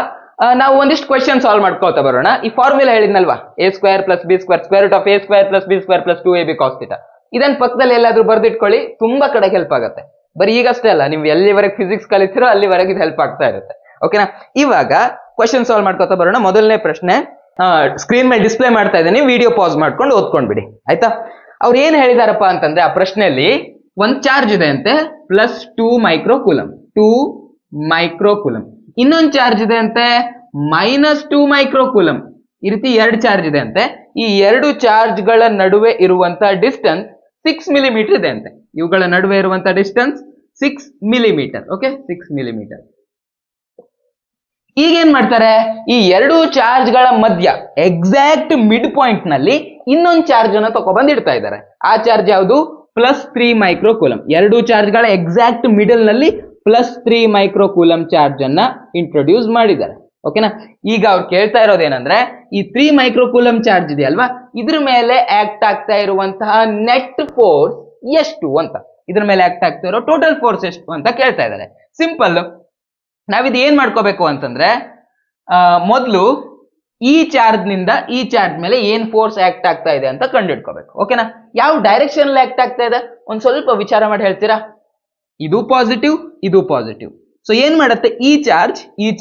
ನಾವು ಒಂದಿಷ್ಟು ಕ್ವೆಶ್ಚನ್ ಸಾಲ್ವ್ ಮಾಡ್ಕೊಳ್ತಾ ಬರೋಣ. ಈ ಫಾರ್ಮುಲಾ ಹೇಳಿದ್ನಲ್ವಾ, a² + b², square root of a² + b² + 2ab cos theta. ಇದನ್ನ ಪಕ್ಕದಲ್ಲಿ ಎಲ್ಲಾದ್ರೂ ಬರ್ದಿಟ್ಕೊಳ್ಳಿ, ತುಂಬಾ ಕಡೆ ಹೆಲ್ಪ್ ಆಗುತ್ತೆ. ಬರೀ ಈಗಷ್ಟೇ ಅಲ್ಲ, ನೀವು ಎಲ್ಲಿವರೆಗೆ ಫಿಸಿಕ್ಸ್ ಕಲಿತೀರೋ ಅಲ್ಲಿವರೆಗೆ ಇದು ಹೆಲ್ಪ್ ಆಗ್ತಾ ಇರುತ್ತೆ. ಓಕೆನಾ? ಇವಾಗ ಕ್ವೆಶ್ಚನ್ ಸಾಲ್ವ್ ಮಾಡ್ಕೊತಾ ಬರೋಣ. ಮೊದಲನೇ ಪ್ರಶ್ನೆ ಸ್ಕ್ರೀನ್ ಮೇಲೆ ಡಿಸ್ಪ್ಲೇ ಮಾಡ್ತಾ ಇದ್ದೀನಿ, ವಿಡಿಯೋ ಪಾಸ್ ಮಾಡ್ಕೊಂಡು ಓದ್ಕೊಂಡ್ಬಿಡಿ, ಆಯ್ತಾ? ಅವ್ರು ಏನ್ ಹೇಳಿದಾರಪ್ಪ ಅಂತಂದ್ರೆ ಆ ಪ್ರಶ್ನೆಯಲ್ಲಿ ಒಂದ್ ಚಾರ್ಜ್ ಇದೆ ಅಂತೆ +2 ಮೈಕ್ರೋಕೂಲಮ್, 2 ಮೈಕ್ರೋಕೂಲಮ್. ಇನ್ನೊಂದು ಚಾರ್ಜ್ ಇದೆ ಅಂತೆ -2 ಮೈಕ್ರೋಕೂಲಮ್. ಈ ರೀತಿ ಎರಡು ಚಾರ್ಜ್ ಇದೆ ಅಂತೆ. ಈ ಎರಡು ಚಾರ್ಜ್ ಗಳ ನಡುವೆ ಇರುವಂತ ಡಿಸ್ಟೆನ್ಸ್ 6 ಮಿಲಿಮೀಟರ್ ಇದೆ ಅಂತೆ. ಇವುಗಳ ನಡುವೆ ಇರುವಂತ ಡಿಸ್ಟೆನ್ಸ್ 6 ಮಿಲಿಮೀಟರ್. Okay, 6 millimetre. ಈಗೇನ್ ಮಾಡ್ತಾರೆ, ಈ ಎರಡು ಚಾರ್ಜ್ ಗಳ ಮಧ್ಯ ಎಕ್ಸಾಕ್ಟ್ ಮಿಡ್ ಪಾಯಿಂಟ್ ನಲ್ಲಿ ಇನ್ನೊಂದು ಚಾರ್ಜ್ ಅನ್ನ ತಗೊಬಂದ್ ಇಡ್ತಾ ಇದ್ದಾರೆ. ಆ ಚಾರ್ಜ್ ಯಾವುದು? +3 ಮೈಕ್ರೋಕೂಲಮ್. ಎರಡು ಚಾರ್ಜ್ ಗಳ ಎಕ್ಸಾಕ್ಟ್ ಮಿಡಲ್ ನಲ್ಲಿ +3 ಮೈಕ್ರೋಕೂಲಮ್ ಚಾರ್ಜ್ ಅನ್ನ ಇಂಟ್ರೊಡ್ಯೂಸ್ ಮಾಡಿದ್ದಾರೆ. ಓಕೆನಾ? ಈಗ ಅವ್ರು ಕೇಳ್ತಾ ಇರೋದೇನಂದ್ರೆ ಈ 3 ಮೈಕ್ರೋಕೂಲಮ್ ಚಾರ್ಜ್ ಇದೆಯಲ್ವಾ, ಇದ್ರ ಮೇಲೆ ಆಕ್ಟ್ ಆಗ್ತಾ ಇರುವಂತಹ ನೆಟ್ ಫೋರ್ಸ್ ಎಷ್ಟು ಅಂತ, ಇದ್ರ ಮೇಲೆ ಆಕ್ಟ್ ಆಗ್ತಾ ಇರೋ ಟೋಟಲ್ ಫೋರ್ಸ್ ಎಷ್ಟು ಅಂತ ಕೇಳ್ತಾ ಇದ್ದಾರೆ. ಸಿಂಪಲ್. ನಾವಿದು ಏನ್ ಮಾಡ್ಕೋಬೇಕು ಅಂತಂದ್ರೆ ಮೊದಲು ಈ ಚಾರ್ಜ್ ನಿಂದ ಈ ಚಾರ್ಜ್ ಮೇಲೆ ಏನ್ ಫೋರ್ಸ್ ಆಕ್ಟ್ ಆಗ್ತಾ ಇದೆ ಅಂತ ಕಂಡುಹಿಡ್ಕೋಬೇಕು. ಓಕೆನಾ? ಯಾವ ಡೈರೆಕ್ಷನ್ ಅಲ್ಲಿ ಆಕ್ಟ್ ಆಗ್ತಾ ಇದೆ ಒಂದ್ ಸ್ವಲ್ಪ ವಿಚಾರ ಮಾಡಿ ಹೇಳ್ತೀರಾ? ಇದು ಪಾಸಿಟಿವ್, ಇದು ಪಾಸಿಟಿವ್. ಸೊ ಏನ್ ಮಾಡುತ್ತೆ, ಈ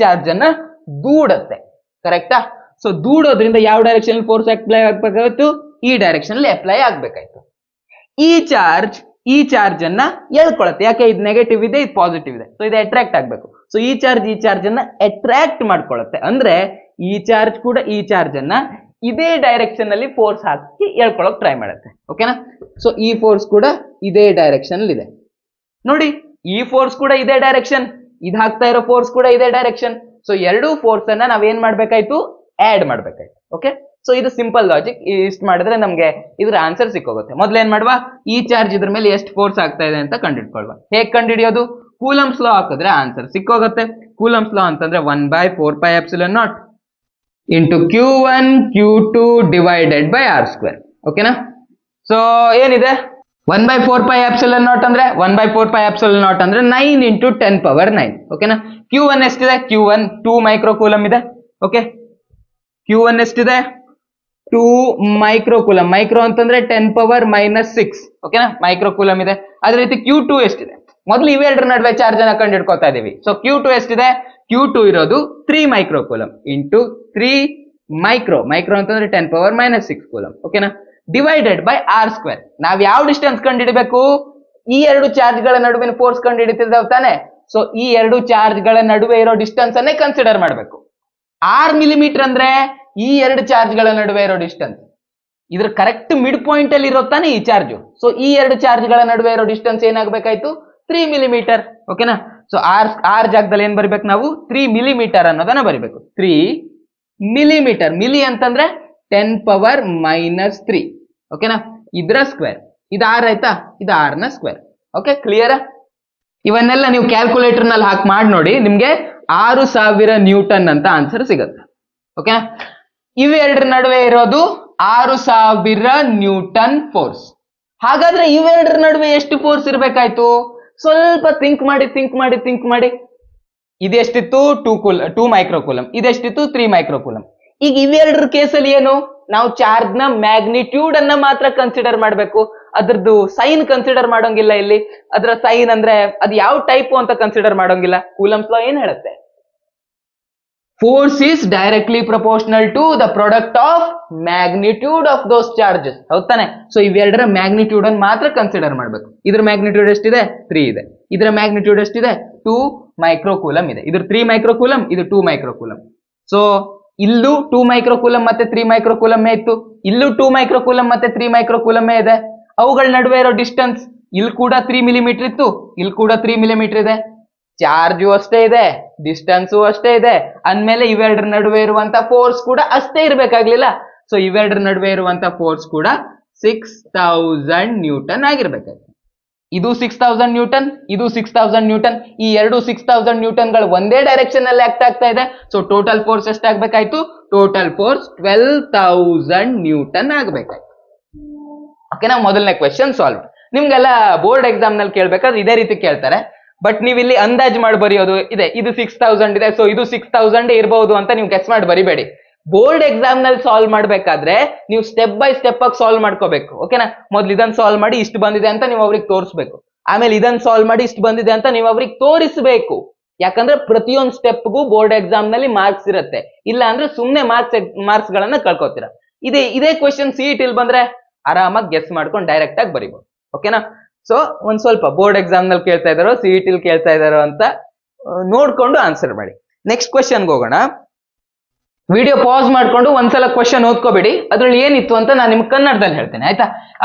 ಚಾರ್ಜ್ ಅನ್ನ ದೂಡತ್ತೆ. ಕರೆಕ್ಟಾ? ಸೊ ದೂಡೋದ್ರಿಂದ ಯಾವ ಡೈರೆಕ್ಷನ್ ಫೋರ್ಸ್ ಅಪ್ಲೈ ಆಗ್ಬೇಕಾಯ್ತು? ಈ ಡೈರೆಕ್ಷನ್ ಅಲ್ಲಿ ಅಪ್ಲೈ ಆಗ್ಬೇಕಾಯ್ತು. ಈ ಚಾರ್ಜ್ ಅನ್ನ ಎಳ್ಕೊಳತ್ತೆ. ಯಾಕೆ? ಇದು ನೆಗೆಟಿವ್ ಇದೆ, ಇದು ಪಾಸಿಟಿವ್ ಇದೆ. ಸೊ ಇದು ಅಟ್ರಾಕ್ಟ್ ಆಗ್ಬೇಕು. ಸೊ ಈ ಚಾರ್ಜ್ ಅನ್ನ ಅಟ್ರಾಕ್ಟ್ ಮಾಡ್ಕೊಳತ್ತೆ. ಅಂದ್ರೆ ಈ ಚಾರ್ಜ್ ಕೂಡ ಈ ಚಾರ್ಜ್ ಅನ್ನ ಇದೇ ಡೈರೆಕ್ಷನ್ ಅಲ್ಲಿ ಫೋರ್ಸ್ ಹಾಕಿ ಎಳ್ಕೊಳಕ್ ಟ್ರೈ ಮಾಡುತ್ತೆ. ಓಕೆನಾ? ಸೊ ಈ ಫೋರ್ಸ್ ಕೂಡ ಇದೇ ಡೈರೆಕ್ಷನ್ ಅಲ್ಲಿ ಇದೆ. ನೋಡಿ, ಈ ಫೋರ್ಸ್ ಕೂಡ ಇದೇ ಡೈರೆಕ್ಷನ್, ಇದು ಹಾಕ್ತಾ ಇರೋ ಫೋರ್ಸ್ ಕೂಡ ಇದೇ ಡೈರೆಕ್ಷನ್. ಸೊ ಎರಡೂ ಫೋರ್ಸ್ ಅನ್ನ ನಾವೇನ್ ಮಾಡ್ಬೇಕಾಯ್ತು? ಆಡ್ ಮಾಡ್ಬೇಕಾಯ್ತು. ಓಕೆ, ಸೊ ಇದು ಸಿಂಪಲ್ ಲಾಜಿಕ್. ಇಷ್ಟು ಮಾಡಿದ್ರೆ ನಮ್ಗೆ ಇದ್ರ ಆನ್ಸರ್ ಸಿಕ್ಕೋಗುತ್ತೆ. ಮೊದ್ಲೇನ್ ಮಾಡುವ, ಈ ಚಾರ್ಜ್ ಇದ್ರ ಮೇಲೆ ಎಷ್ಟು ಫೋರ್ಸ್ ಆಗ್ತಾ ಇದೆ ಅಂತ ಕಂಡುಹಿಡ್ಕೊಳ್ವ. ಹೇಗೆ ಕಂಡುಹಿಡಿಯೋದು? ಕೂಲಮ್ಸ್ ಲಾ ಹಾಕಿದ್ರೆ ಆನ್ಸರ್ ಸಿಕ್ಕೋಗುತ್ತೆ. ಕೂಲಮ್ಸ್ ಲಾ ಅಂತಂದ್ರೆ 1/4πε0 into Q1 Q2 divided by R². ಓಕೆನಾ? ಸೊ ಏನಿದೆ 1/4πε0 ಅಂದ್ರೆ 1/4πε0 ಅಂದ್ರೆ 9 × 10⁻⁹. ಓಕೆನಾ? Q1 ಎಷ್ಟಿದೆ? Q1 2 ಮೈಕ್ರೋಕೂಲಮ್ ಇದೆ. ಓಕೆ, Q1 ಎಷ್ಟಿದೆ? 2 ಮೈಕ್ರೋಕೂಲಮ್. ಮೈಕ್ರೋ ಅಂತಂದ್ರೆ 10⁻⁻6. ಓಕೆನಾ? ಮೈಕ್ರೋಕೂಲಮ್ ಇದೆ. ಅದೇ ರೀತಿ Q2 ಎಷ್ಟಿದೆ? ಮೊದಲು ಇವೆರಡರ ನಡುವೆ ಚಾರ್ಜ್ ಅನ್ನ ಕಂಡುಹಿಡ್ಕೊತಾ ಇದೀವಿ. ಸೊ Q2 ಎಷ್ಟಿದೆ? Q2 ಇರೋದು 3 ಮೈಕ್ರೋಕೂಲಮ್ ಇಂಟು 3 ಮೈಕ್ರೋ ಅಂತಂದ್ರೆ 10⁻⁻6 ಕೂಲಮ್. ಓಕೆನಾ? Divided by R². ನಾವ್ ಯಾವ ಡಿಸ್ಟೆನ್ಸ್ ಕಂಡುಹಿಡಬೇಕು? ಈ ಎರಡು ಚಾರ್ಜ್ ಗಳ ನಡುವಿನ ಫೋರ್ಸ್ ಕಂಡುಹಿಡಿತಿದ್ದೇವೆ ತಾನೆ. ಸೊ ಈ ಎರಡು ಚಾರ್ಜ್ ಗಳ ನಡುವೆ ಇರೋ ಡಿಸ್ಟೆನ್ಸ್ ಅನ್ನೇ ಕನ್ಸಿಡರ್ ಮಾಡಬೇಕು. 6 ಮಿಲಿಮೀಟರ್ ಅಂದ್ರೆ ಈ ಎರಡು ಚಾರ್ಜ್ ಗಳ ನಡುವೆ ಇರೋ ಡಿಸ್ಟೆನ್ಸ್. ಇದ್ರ ಕರೆಕ್ಟ್ ಮಿಡ್ ಪಾಯಿಂಟ್ ಅಲ್ಲಿ ಇರೋ ತಾನೆ ಈ ಚಾರ್ಜ್. ಸೊ ಈ ಎರಡು ಚಾರ್ಜ್ ಗಳ ನಡುವೆ ಇರೋ ಡಿಸ್ಟೆನ್ಸ್ ಏನಾಗಬೇಕಾಯ್ತು? 3 ಮಿಲಿಮೀಟರ್. ಓಕೆನಾ? ಸೊ ಆರ್ ಜಾಗದಲ್ಲಿ ಏನ್ ಬರಿಬೇಕು ನಾವು? 3 ಮಿಲಿಮೀಟರ್ ಅನ್ನೋದನ್ನ ಬರಿಬೇಕು. 3 ಮಿಲಿಮೀಟರ್. ಮಿಲಿ ಅಂತಂದ್ರೆ 10⁻⁻3. ಓಕೆನಾ? ಇದರ ಸ್ಕ್ವೇರ್. ಇದು ಆರ್ ಆಯ್ತಾ? ಇದು ಆರ್ ನ ಸ್ಕ್ವೇರ್. Okay, clear? ಇವನ್ನೆಲ್ಲ ನೀವು ಕ್ಯಾಲ್ಕುಲೇಟರ್ ನಲ್ಲಿ ಹಾಕಿ ಮಾಡಿ ನೋಡಿ, ನಿಮ್ಗೆ 6000 ನ್ಯೂಟನ್ ಅಂತ ಆನ್ಸರ್ ಸಿಗುತ್ತೆ. ಓಕೆ, ಇವೆರಡರ ನಡುವೆ ಇರೋದು 6000 ನ್ಯೂಟನ್ ಫೋರ್ಸ್. ಹಾಗಾದ್ರೆ ಇವೆರಡರ ನಡುವೆ ಎಷ್ಟು ಫೋರ್ಸ್ ಇರ್ಬೇಕಾಯ್ತು? ಸ್ವಲ್ಪ ಥಿಂಕ್ ಮಾಡಿ. ಇದೆಷ್ಟಿತ್ತು? 2 ಮೈಕ್ರೋಕೂಲಮ್. ಇದೆಷ್ಟಿತ್ತು? 3 ಮೈಕ್ರೋಕೂಲಮ್. ಈಗ ಇವೆರಡರ ಕೇಸಲ್ಲಿ ಏನು? ನಾವು ಚಾರ್ಜ್ ನ ಮ್ಯಾಗ್ನಿಟ್ಯೂಡ್ ಅನ್ನ ಮಾತ್ರ ಕನ್ಸಿಡರ್ ಮಾಡಬೇಕು, ಅದ್ರದ್ದು ಸೈನ್ ಕನ್ಸಿಡರ್ ಮಾಡೋಂಗಿಲ್ಲ. ಇಲ್ಲಿ ಅದರ ಸೈನ್ ಅಂದ್ರೆ ಅದು ಯಾವ ಟೈಪ್ ಅಂತ ಕನ್ಸಿಡರ್ ಮಾಡೋಂಗಿಲ್ಲ. ಕೂಲಮ್ಸ್ ಲಾ ಏನ್ ಹೇಳುತ್ತೆ? Force is directly proportional to the product of magnitude of those charges. ಹೌದಾನೆ? ಸೊ ಇವೆರಡರ ಮ್ಯಾಗ್ನಿಟ್ಯೂಡ್ ಅನ್ನು ಮಾತ್ರ ಕನ್ಸಿಡರ್ ಮಾಡಬೇಕು. ಇದ್ರ ಮ್ಯಾಗ್ನಿಟ್ಯೂಡ್ ಎಷ್ಟಿದೆ? 3 ಇದೆ. ಇದರ ಮ್ಯಾಗ್ನಿಟ್ಯೂಡ್ ಎಷ್ಟಿದೆ? 2 ಮೈಕ್ರೋಕೂಲಮ್ ಇದೆ. ಇದ್ರ 3 ಮೈಕ್ರೋಕೂಲಮ್, ಇದು 2 ಮೈಕ್ರೋಕೂಲಮ್. ಸೊ ಇಲ್ಲೂ 2 ಮೈಕ್ರೋಕೂಲಮ್ ಮತ್ತೆ 3 ಮೈಕ್ರೋಕೂಲಮ್ ಇತ್ತು, ಇಲ್ಲೂ 2 ಮೈಕ್ರೋಕೂಲಮ್ ಮತ್ತೆ 3 ಮೈಕ್ರೋಕೂಲಮ್ ಇದೆ. ಅವುಗಳ ನಡುವೆ ಇರೋ ಡಿಸ್ಟೆನ್ಸ್ ಇಲ್ಲಿ ಕೂಡ 3 ಮಿಲಿಮೀಟರ್ ಇತ್ತು, ಇಲ್ಲಿ ಕೂಡ 3 ಮಿಲಿಮೀಟರ್ ಇದೆ. ಚಾರ್ಜು ಅಷ್ಟೇ ಇದೆ, ಡಿಸ್ಟೆನ್ಸು ಅಷ್ಟೇ ಇದೆ, ಅಂದ್ಮೇಲೆ ಇವೆರಡರ ನಡುವೆ ಇರುವಂತ ಫೋರ್ಸ್ ಕೂಡ ಅಷ್ಟೇ ಇರ್ಬೇಕಾಗ್ಲಿಲ್ಲ. ಸೊ ಇವೆರಡರ ನಡುವೆ ಇರುವಂತ ಫೋರ್ಸ್ ಕೂಡ 6000 ನ್ಯೂಟನ್ ಆಗಿರ್ಬೇಕಾಯ್ತು. ಇದು 6000 ನ್ಯೂಟನ್, ಇದು 6000 ನ್ಯೂಟನ್. ಈ ಎರಡು 6000 ನ್ಯೂಟನ್ ಗಳು ಒಂದೇ ಡೈರೆಕ್ಷನ್ ಅಲ್ಲಿ ಆಕ್ಟ್ ಆಗ್ತಾ ಇದೆ. ಸೊ ಟೋಟಲ್ ಫೋರ್ಸ್ ಎಷ್ಟಾಗಬೇಕಾಯ್ತು? ಟೋಟಲ್ ಫೋರ್ಸ್ 12000 ನ್ಯೂಟನ್ ಆಗಬೇಕಾಯ್ತು. ಓಕೆನಾ? ಮೊದಲನೇ ಕ್ವೆಶ್ಚನ್ ಸಾಲ್ವ್. ನಿಮ್ಗೆಲ್ಲ ಬೋರ್ಡ್ ಎಕ್ಸಾಮ್ ನಲ್ಲಿ ಕೇಳ್ಬೇಕಾದ್ರೆ ಇದೇ ರೀತಿ ಕೇಳ್ತಾರೆ. ಬಟ್ ನೀವು ಇಲ್ಲಿ ಅಂದಾಜು ಮಾಡಿ ಬರೆಯೋದು ಇದೆ, ಇದು 6000 ಇದೆ, ಸೊ ಇದು 6000 ಇರಬಹುದು ಅಂತ ನೀವು ಗೆಸ್ ಮಾಡಿ ಬರಿಬೇಡಿ. ಬೋರ್ಡ್ ಎಕ್ಸಾಮ್ ನಲ್ಲಿ ಸಾಲ್ವ್ ಮಾಡ್ಬೇಕಾದ್ರೆ ನೀವು ಸ್ಟೆಪ್ ಬೈ ಸ್ಟೆಪ್ ಆಗಿ ಸಾಲ್ವ್ ಮಾಡ್ಕೋಬೇಕು. ಓಕೆನಾ? ಮೊದ್ಲು ಇದನ್ನ ಸಾಲ್ವ್ ಮಾಡಿ ಇಷ್ಟು ಬಂದಿದೆ ಅಂತ ನೀವು ಅವ್ರಿಗೆ ತೋರಿಸ್ಬೇಕು, ಆಮೇಲೆ ಇದನ್ನ ಸಾಲ್ವ್ ಮಾಡಿ ಇಷ್ಟು ಬಂದಿದೆ ಅಂತ ನೀವು ಅವ್ರಿಗೆ ತೋರಿಸಬೇಕು. ಯಾಕಂದ್ರೆ ಪ್ರತಿಯೊಂದು ಸ್ಟೆಪ್ಗೂ ಬೋರ್ಡ್ ಎಕ್ಸಾಮ್ ನಲ್ಲಿ ಮಾರ್ಕ್ಸ್ ಇರುತ್ತೆ, ಇಲ್ಲ ಅಂದ್ರೆ ಸುಮ್ನೆ ಮಾರ್ಕ್ಸ್ ಗಳನ್ನ ಕಳ್ಕೊತೀರಾ. ಇದೇ ಕ್ವೆಶ್ಚನ್ CET ಇಲ್ಲಿ ಬಂದ್ರೆ ಆರಾಮಾಗಿ ಗೆಸ್ ಮಾಡ್ಕೊಂಡು ಡೈರೆಕ್ಟ್ ಆಗಿ ಬರಿಬಹುದು. ಓಕೆನಾ? ಸೊ ಒಂದ್ ಸ್ವಲ್ಪ ಬೋರ್ಡ್ ಎಕ್ಸಾಮ್ ನಲ್ಲಿ ಕೇಳ್ತಾ ಇದಾರೋ CET ಕೇಳ್ತಾ ಇದಾರೋ ಅಂತ ನೋಡ್ಕೊಂಡು ಆನ್ಸರ್ ಮಾಡಿ. ನೆಕ್ಸ್ಟ್ ಕ್ವೆಶ್ಚನ್ಗೆ ಹೋಗೋಣ. ವಿಡಿಯೋ ಪಾಸ್ ಮಾಡ್ಕೊಂಡು ಒಂದ್ಸಲ ಕ್ವೆಶ್ಚನ್ ಓದ್ಕೋಬೇಡಿ, ಅದ್ರಲ್ಲಿ ಏನಿತ್ತು ಅಂತ ನಾನು ನಿಮ್ಗೆ ಕನ್ನಡದಲ್ಲಿ ಹೇಳ್ತೇನೆ, ಆಯ್ತಾ?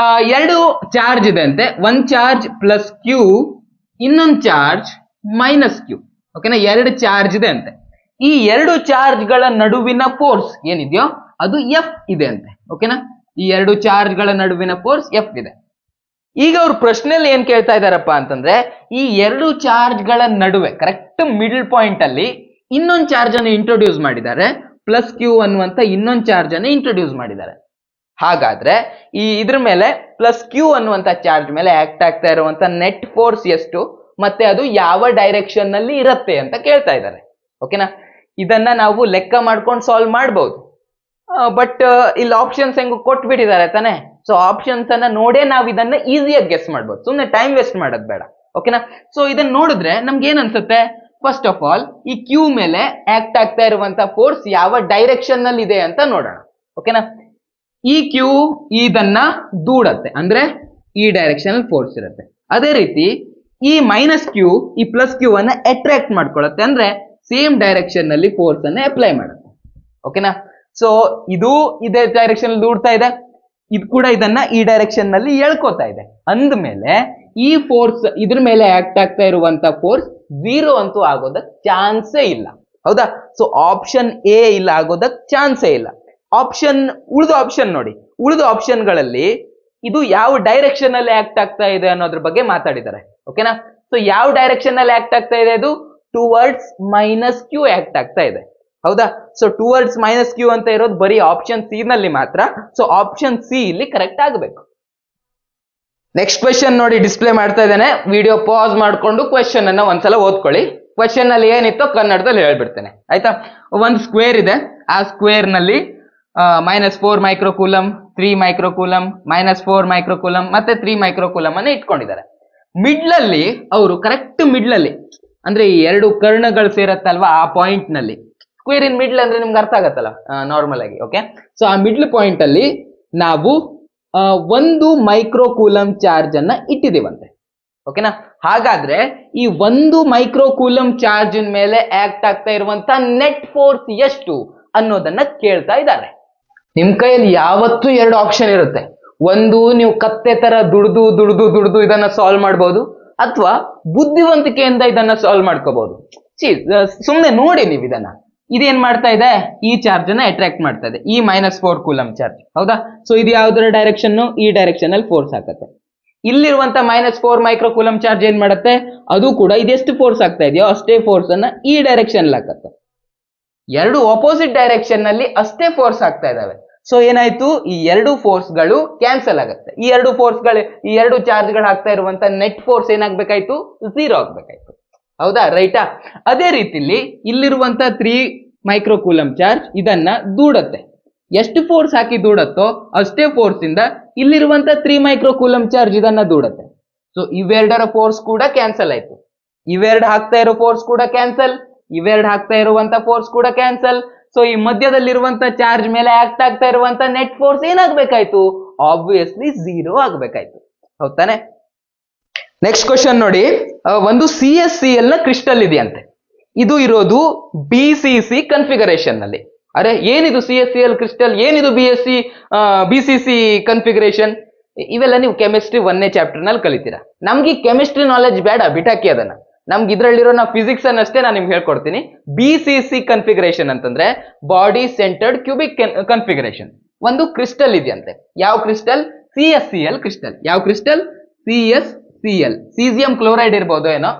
ಎರಡು ಚಾರ್ಜ್ ಇದೆ ಅಂತೆ, ಒಂದ್ ಚಾರ್ಜ್ ಪ್ಲಸ್ ಕ್ಯೂ, ಇನ್ನೊಂದು ಚಾರ್ಜ್ ಮೈನಸ್ ಕ್ಯೂ. ಓಕೆನಾ? ಎರಡು ಚಾರ್ಜ್ ಇದೆ ಅಂತೆ. ಈ ಎರಡು ಚಾರ್ಜ್ ಗಳ ನಡುವಿನ ಫೋರ್ಸ್ ಏನಿದೆಯೋ ಅದು ಎಫ್ ಇದೆ ಅಂತೆ. ಓಕೆನಾ? ಈ ಎರಡು ಚಾರ್ಜ್ ಗಳ ನಡುವಿನ ಫೋರ್ಸ್ ಎಫ್ ಇದೆ. ಈಗ ಅವ್ರ ಪ್ರಶ್ನೆಯಲ್ಲಿ ಏನ್ ಕೇಳ್ತಾ ಇದಾರಪ್ಪ ಅಂತಂದ್ರೆ, ಈ ಎರಡು ಚಾರ್ಜ್ ಗಳ ನಡುವೆ ಕರೆಕ್ಟ್ ಮಿಡಲ್ ಪಾಯಿಂಟ್ ಅಲ್ಲಿ ಇನ್ನೊಂದು ಚಾರ್ಜ್ ಅನ್ನು ಇಂಟ್ರೊಡ್ಯೂಸ್ ಮಾಡಿದ್ದಾರೆ, ಪ್ಲಸ್ ಕ್ಯೂ ಅನ್ನುವಂತ ಇನ್ನೊಂದು ಚಾರ್ಜ್ ಅನ್ನು ಇಂಟ್ರೊಡ್ಯೂಸ್ ಮಾಡಿದ್ದಾರೆ. ಹಾಗಾದ್ರೆ ಇದ್ರ ಮೇಲೆ ಪ್ಲಸ್ ಕ್ಯೂ ಅನ್ನುವಂತ ಚಾರ್ಜ್ ಮೇಲೆ ಆಕ್ಟ್ ಆಗ್ತಾ ಇರುವಂತ ನೆಟ್ ಫೋರ್ಸ್ ಎಷ್ಟು, ಮತ್ತೆ ಅದು ಯಾವ ಡೈರೆಕ್ಷನ್ ನಲ್ಲಿ ಇರುತ್ತೆ ಅಂತ ಕೇಳ್ತಾ ಇದ್ದಾರೆ. ಓಕೆನಾ? ಇದನ್ನ ನಾವು ಲೆಕ್ಕ ಮಾಡ್ಕೊಂಡು ಸಾಲ್ವ್ ಮಾಡಬಹುದು. ಬಟ್ ಇಲ್ಲಿ ಆಪ್ಷನ್ಸ್ ಹೆಂಗು ಕೊಟ್ಬಿಟ್ಟಿದ್ದಾರೆ ತಾನೆ, ಸೊ ಆಪ್ಷನ್ಸ್ ಅನ್ನ ನೋಡೇ ನಾವು ಇದನ್ನ ಈಸಿಯಾಗಿ ಗೆಸ್ ಮಾಡ್ಬೋದು, ಸುಮ್ನೆ ಟೈಮ್ ವೇಸ್ಟ್ ಮಾಡೋದು ಬೇಡ. ಓಕೆನಾ? ಸೊ ಇದನ್ನ ನೋಡಿದ್ರೆ ನಮ್ಗೆ ಏನ್ ಅನ್ಸುತ್ತೆ? ಫಸ್ಟ್ ಆಫ್ ಆಲ್ ಈ ಕ್ಯೂ ಮೇಲೆ ಆಕ್ಟ್ ಆಗ್ತಾ ಇರುವಂತ ಫೋರ್ಸ್ ಯಾವ ಡೈರೆಕ್ಷನ್ ನಲ್ಲಿ ಇದೆ ಅಂತ ನೋಡೋಣ. ಓಕೆನಾ? ಈ ಕ್ಯೂ ಇದನ್ನ ದೂಡತ್ತೆ, ಅಂದ್ರೆ ಈ ಡೈರೆಕ್ಷನ್ ಅಲ್ಲಿ ಫೋರ್ಸ್ ಇರುತ್ತೆ. ಅದೇ ರೀತಿ ಈ ಮೈನಸ್ ಕ್ಯೂ ಈ ಪ್ಲಸ್ ಕ್ಯೂ ಅನ್ನ ಅಟ್ರಾಕ್ಟ್ ಮಾಡ್ಕೊಳ್ಳುತ್ತೆ, ಅಂದ್ರೆ ಸೇಮ್ ಡೈರೆಕ್ಷನ್ ನಲ್ಲಿ ಫೋರ್ಸ್ ಅನ್ನ ಅಪ್ಲೈ ಮಾಡುತ್ತೆ. ಓಕೆನಾ? ಸೊ ಇದು ಇದೇ ಡೈರೆಕ್ಷನ್ ಅಲ್ಲಿ ದೂಡ್ತಾ ಇದೆ, ಇದು ಕೂಡ ಇದನ್ನ ಈ ಡೈರೆಕ್ಷನ್ ನಲ್ಲಿ ಎಳ್ಕೋತಾ ಇದೆ. ಅಂದ್ಮೇಲೆ ಈ ಫೋರ್ಸ್ ಇದ್ರ ಮೇಲೆ ಆಕ್ಟ್ ಆಗ್ತಾ ಇರುವಂತ ಫೋರ್ಸ್ 0 ಅಂತೂ ಆಗೋದಕ್ ಚಾನ್ಸೇ ಇಲ್ಲ. ಹೌದಾ? ಸೊ ಆಪ್ಷನ್ ಎ ಇಲ್ಲ ಆಗೋದಕ್ ಚಾನ್ಸೇ ಇಲ್ಲ. ಉಳಿದ ಆಪ್ಷನ್ ನೋಡಿ, ಉಳಿದ ಆಪ್ಷನ್ ಗಳಲ್ಲಿ ಇದು ಯಾವ ಡೈರೆಕ್ಷನ್ ಅಲ್ಲಿ ಆಕ್ಟ್ ಆಗ್ತಾ ಇದೆ ಅನ್ನೋದ್ರ ಬಗ್ಗೆ ಮಾತಾಡಿದ್ದಾರೆ. ಓಕೆನಾ? ಸೊ ಯಾವ ಡೈರೆಕ್ಷನ್ ಅಲ್ಲಿ ಆಕ್ಟ್ ಆಗ್ತಾ ಇದೆ? ಅದು ಟುವರ್ಡ್ಸ್ ಮೈನಸ್ ಕ್ಯೂ ಆಕ್ಟ್ ಆಗ್ತಾ ಇದೆ. ಹೌದಾ? ಸೊ ಟುವರ್ಡ್ಸ್ ಮೈನಸ್ ಕ್ಯೂ ಅಂತ ಇರೋದು ಬರೀ ಆಪ್ಷನ್ ಸಿ ನಲ್ಲಿ ಮಾತ್ರ. ಸೊ ಆಪ್ಷನ್ ಸಿ ಇಲ್ಲಿ ಕರೆಕ್ಟ್ ಆಗಬೇಕು. ನೆಕ್ಸ್ಟ್ ಕ್ವೆಶ್ಚನ್ ನೋಡಿ, ಡಿಸ್ಪ್ಲೇ ಮಾಡ್ತಾ ಇದ್ದೇನೆ, ವಿಡಿಯೋ ಪಾಸ್ ಮಾಡ್ಕೊಂಡು ಕ್ವೆಶ್ಚನ್ ಅನ್ನ ಒಂದ್ಸಲ ಓದ್ಕೊಳ್ಳಿ. ಕ್ವೆಶ್ಚನ್ ಅಲ್ಲಿ ಏನಿತ್ತೋ ಕನ್ನಡದಲ್ಲಿ ಹೇಳ್ಬಿಡ್ತೇನೆ, ಆಯ್ತಾ? ಒಂದು ಸ್ಕ್ವೇರ್ ಇದೆ, ಆ ಸ್ಕ್ವೇರ್ ನಲ್ಲಿ -4 ಮೈಕ್ರೋಕೂಲಮ್, 3 ಮೈಕ್ರೋಕೂಲಮ್, -4 ಮೈಕ್ರೋಕೂಲಮ್ ಮತ್ತೆ 3 ಮೈಕ್ರೋಕೂಲಮ್ ಅನ್ನ ಇಟ್ಕೊಂಡಿದ್ದಾರೆ. ಮಿಡ್ಲಲ್ಲಿ ಅವರು ಕರೆಕ್ಟ್ ಮಿಡ್ಲಲ್ಲಿ, ಅಂದ್ರೆ ಈ ಎರಡು ಕರ್ಣಗಳು ಸೇರತ್ತಲ್ವಾ ಆ ಪಾಯಿಂಟ್ ನಲ್ಲಿ, ಸ್ಕ್ವೇರ್ ಇನ್ ಮಿಡ್ಲ್ ಅಂದ್ರೆ ನಿಮ್ಗೆ ಅರ್ಥ ಆಗತ್ತಲ್ಲ ನಾರ್ಮಲ್ ಆಗಿ. ಓಕೆ? ಸೊ ಆ ಮಿಡ್ಲ್ ಪಾಯಿಂಟ್ ಅಲ್ಲಿ ನಾವು 1 ಮೈಕ್ರೋಕೂಲಮ್ ಚಾರ್ಜ್ ಅನ್ನ ಇಟ್ಟಿದ್ದೀವಂತೆ. ಓಕೆನಾ? ಹಾಗಾದ್ರೆ ಈ 1 ಮೈಕ್ರೋಕೂಲಮ್ ಚಾರ್ಜ್ ಮೇಲೆ ಆಕ್ಟ್ ಆಗ್ತಾ ಇರುವಂತ ನೆಟ್ ಫೋರ್ಸ್ ಎಷ್ಟು ಅನ್ನೋದನ್ನ ಕೇಳ್ತಾ ಇದ್ದಾರೆ. ನಿಮ್ ಕೈಯಲ್ಲಿ ಯಾವತ್ತೂ ಎರಡು ಆಪ್ಷನ್ ಇರುತ್ತೆ. ಒಂದು, ನೀವು ಕತ್ತೆ ತರ ದುಡ್ದು ಇದನ್ನ ಸಾಲ್ವ್ ಮಾಡಬಹುದು, ಅಥವಾ ಬುದ್ಧಿವಂತಿಕೆಯಿಂದ ಇದನ್ನ ಸಾಲ್ವ್ ಮಾಡ್ಕೋಬಹುದು. ಸುಮ್ನೆ ನೋಡಿ ನೀವು ಇದನ್ನ. ಇದೇನ್ ಮಾಡ್ತಾ ಇದೆ? ಈ ಚಾರ್ಜ್ ಅನ್ನ ಅಟ್ರಾಕ್ಟ್ ಮಾಡ್ತಾ ಇದೆ, ಈ -4 ಕೂಲಮ್ ಚಾರ್ಜ್. ಹೌದಾ? ಸೊ ಇದು ಯಾವ್ದರ ಡೈರೆಕ್ಷನ್? ಈ ಡೈರೆಕ್ಷನ್ ಅಲ್ಲಿ ಫೋರ್ಸ್ ಹಾಕತ್ತೆ. ಇಲ್ಲಿರುವಂತ -4 ಮೈಕ್ರೋಕೂಲಮ್ ಚಾರ್ಜ್ ಏನ್ ಮಾಡುತ್ತೆ? ಅದು ಕೂಡ ಇದೆಷ್ಟು ಫೋರ್ಸ್ ಆಗ್ತಾ ಇದೆಯೋ ಅಷ್ಟೇ ಫೋರ್ಸ್ ಅನ್ನ ಈ ಡೈರೆಕ್ಷನ್ ಹಾಕತ್ತೆ. ಎರಡು ಆಪೋಸಿಟ್ ಡೈರೆಕ್ಷನ್ ನಲ್ಲಿ ಅಷ್ಟೇ ಫೋರ್ಸ್ ಆಗ್ತಾ ಇದಾವೆ. ಸೊ ಏನಾಯ್ತು, ಈ ಎರಡು ಫೋರ್ಸ್ ಗಳು ಕ್ಯಾನ್ಸಲ್ ಆಗುತ್ತೆ. ಈ ಎರಡು ಫೋರ್ಸ್ ಗಳು, ಈ ಎರಡು ಚಾರ್ಜ್ ಗಳು ಆಗ್ತಾ ಇರುವಂತ ನೆಟ್ ಫೋರ್ಸ್ ಏನಾಗ್ಬೇಕಾಯ್ತು, 0 ಆಗ್ಬೇಕಾಯ್ತು. ಹೌದಾ, ರೈಟಾ? ಅದೇ ರೀತಿಲಿ ಇಲ್ಲಿರುವಂತ 3 ಮೈಕ್ರೋಕೂಲಮ್ ಚಾರ್ಜ್ ಇದನ್ನ ದೂಡತ್ತೆ. ಎಷ್ಟು ಫೋರ್ಸ್ ಹಾಕಿ ದೂಡತ್ತೋ ಅಷ್ಟೇ ಫೋರ್ಸ್ ಇಂದ ಇಲ್ಲಿರುವಂತ 3 ಮೈಕ್ರೋಕೂಲಮ್ ಚಾರ್ಜ್ ಇದನ್ನ ದೂಡತ್ತೆ. ಸೊ ಇವೆರಡರ ಫೋರ್ಸ್ ಕೂಡ ಕ್ಯಾನ್ಸಲ್ ಆಯ್ತು. ಇವೆರಡು ಹಾಕ್ತಾ ಇರೋ ಫೋರ್ಸ್ ಕೂಡ ಕ್ಯಾನ್ಸಲ್, ಇವೆರಡು ಹಾಕ್ತಾ ಇರುವಂತ ಫೋರ್ಸ್ ಕೂಡ ಕ್ಯಾನ್ಸಲ್. ಸೊ ಈ ಮಧ್ಯದಲ್ಲಿರುವಂತ ಚಾರ್ಜ್ ಮೇಲೆ ಆಕ್ಟ್ ಆಗ್ತಾ ಇರುವಂತ ನೆಟ್ ಫೋರ್ಸ್ ಏನಾಗ್ಬೇಕಾಯ್ತು, ಆಬ್ವಿಯಸ್ಲಿ 0 ಆಗ್ಬೇಕಾಯ್ತು. ಹೌದಾನೆ? ನೆಕ್ಸ್ಟ್ ಕ್ವಶನ್ ನೋಡಿ, ಒಂದು CSCl ನ ಕ್ರಿಸ್ಟಲ್ ಇದೆಯಂತೆ. ಇದು ಇರೋದು BCC ಕನ್ಫಿಗರೇಷನ್ ನಲ್ಲಿ. ಅರೆ ಏನಿದು CSCl ಕ್ರಿಸ್ಟಲ್, ಏನಿದು BCC ಕನ್ಫಿಗರೇಷನ್? ಇವೆಲ್ಲ ನೀವು ಕೆಮಿಸ್ಟ್ರಿ 1ನೇ ಚಾಪ್ಟರ್ ನಲ್ಲಿ ಕಲಿತೀರಾ. ನಮ್ಗೆ ಕೆಮಿಸ್ಟ್ರಿ ನಾಲೆಜ್ ಬೇಡ, ಬಿಟಾಕಿ ಅದನ್ನ. ನಮ್ಗೆ ಇದ್ರಲ್ಲಿರೋ ನಾವು ಫಿಸಿಕ್ಸ್ ಅನ್ನಷ್ಟೇ ನಾನು ನಿಮ್ಗೆ ಹೇಳ್ಕೊಡ್ತೀನಿ. BCC ಕನ್ಫಿಗರೇಷನ್ ಅಂತಂದ್ರೆ ಬಾಡಿ ಸೆಂಟರ್ಡ್ ಕ್ಯೂಬಿಕ್ ಕನ್ಫಿಗರೇಷನ್. ಒಂದು ಕ್ರಿಸ್ಟಲ್ ಇದೆಯಂತೆ. ಯಾವ ಕ್ರಿಸ್ಟಲ್? CSCl crystal. ಯಾವ ಕ್ರಿಸ್ಟಲ್? CSCl. ಸೀಸಿಯಂ ಕ್ಲೋರೈಡ್ ಇರ್ಬೋದು ಏನೋ,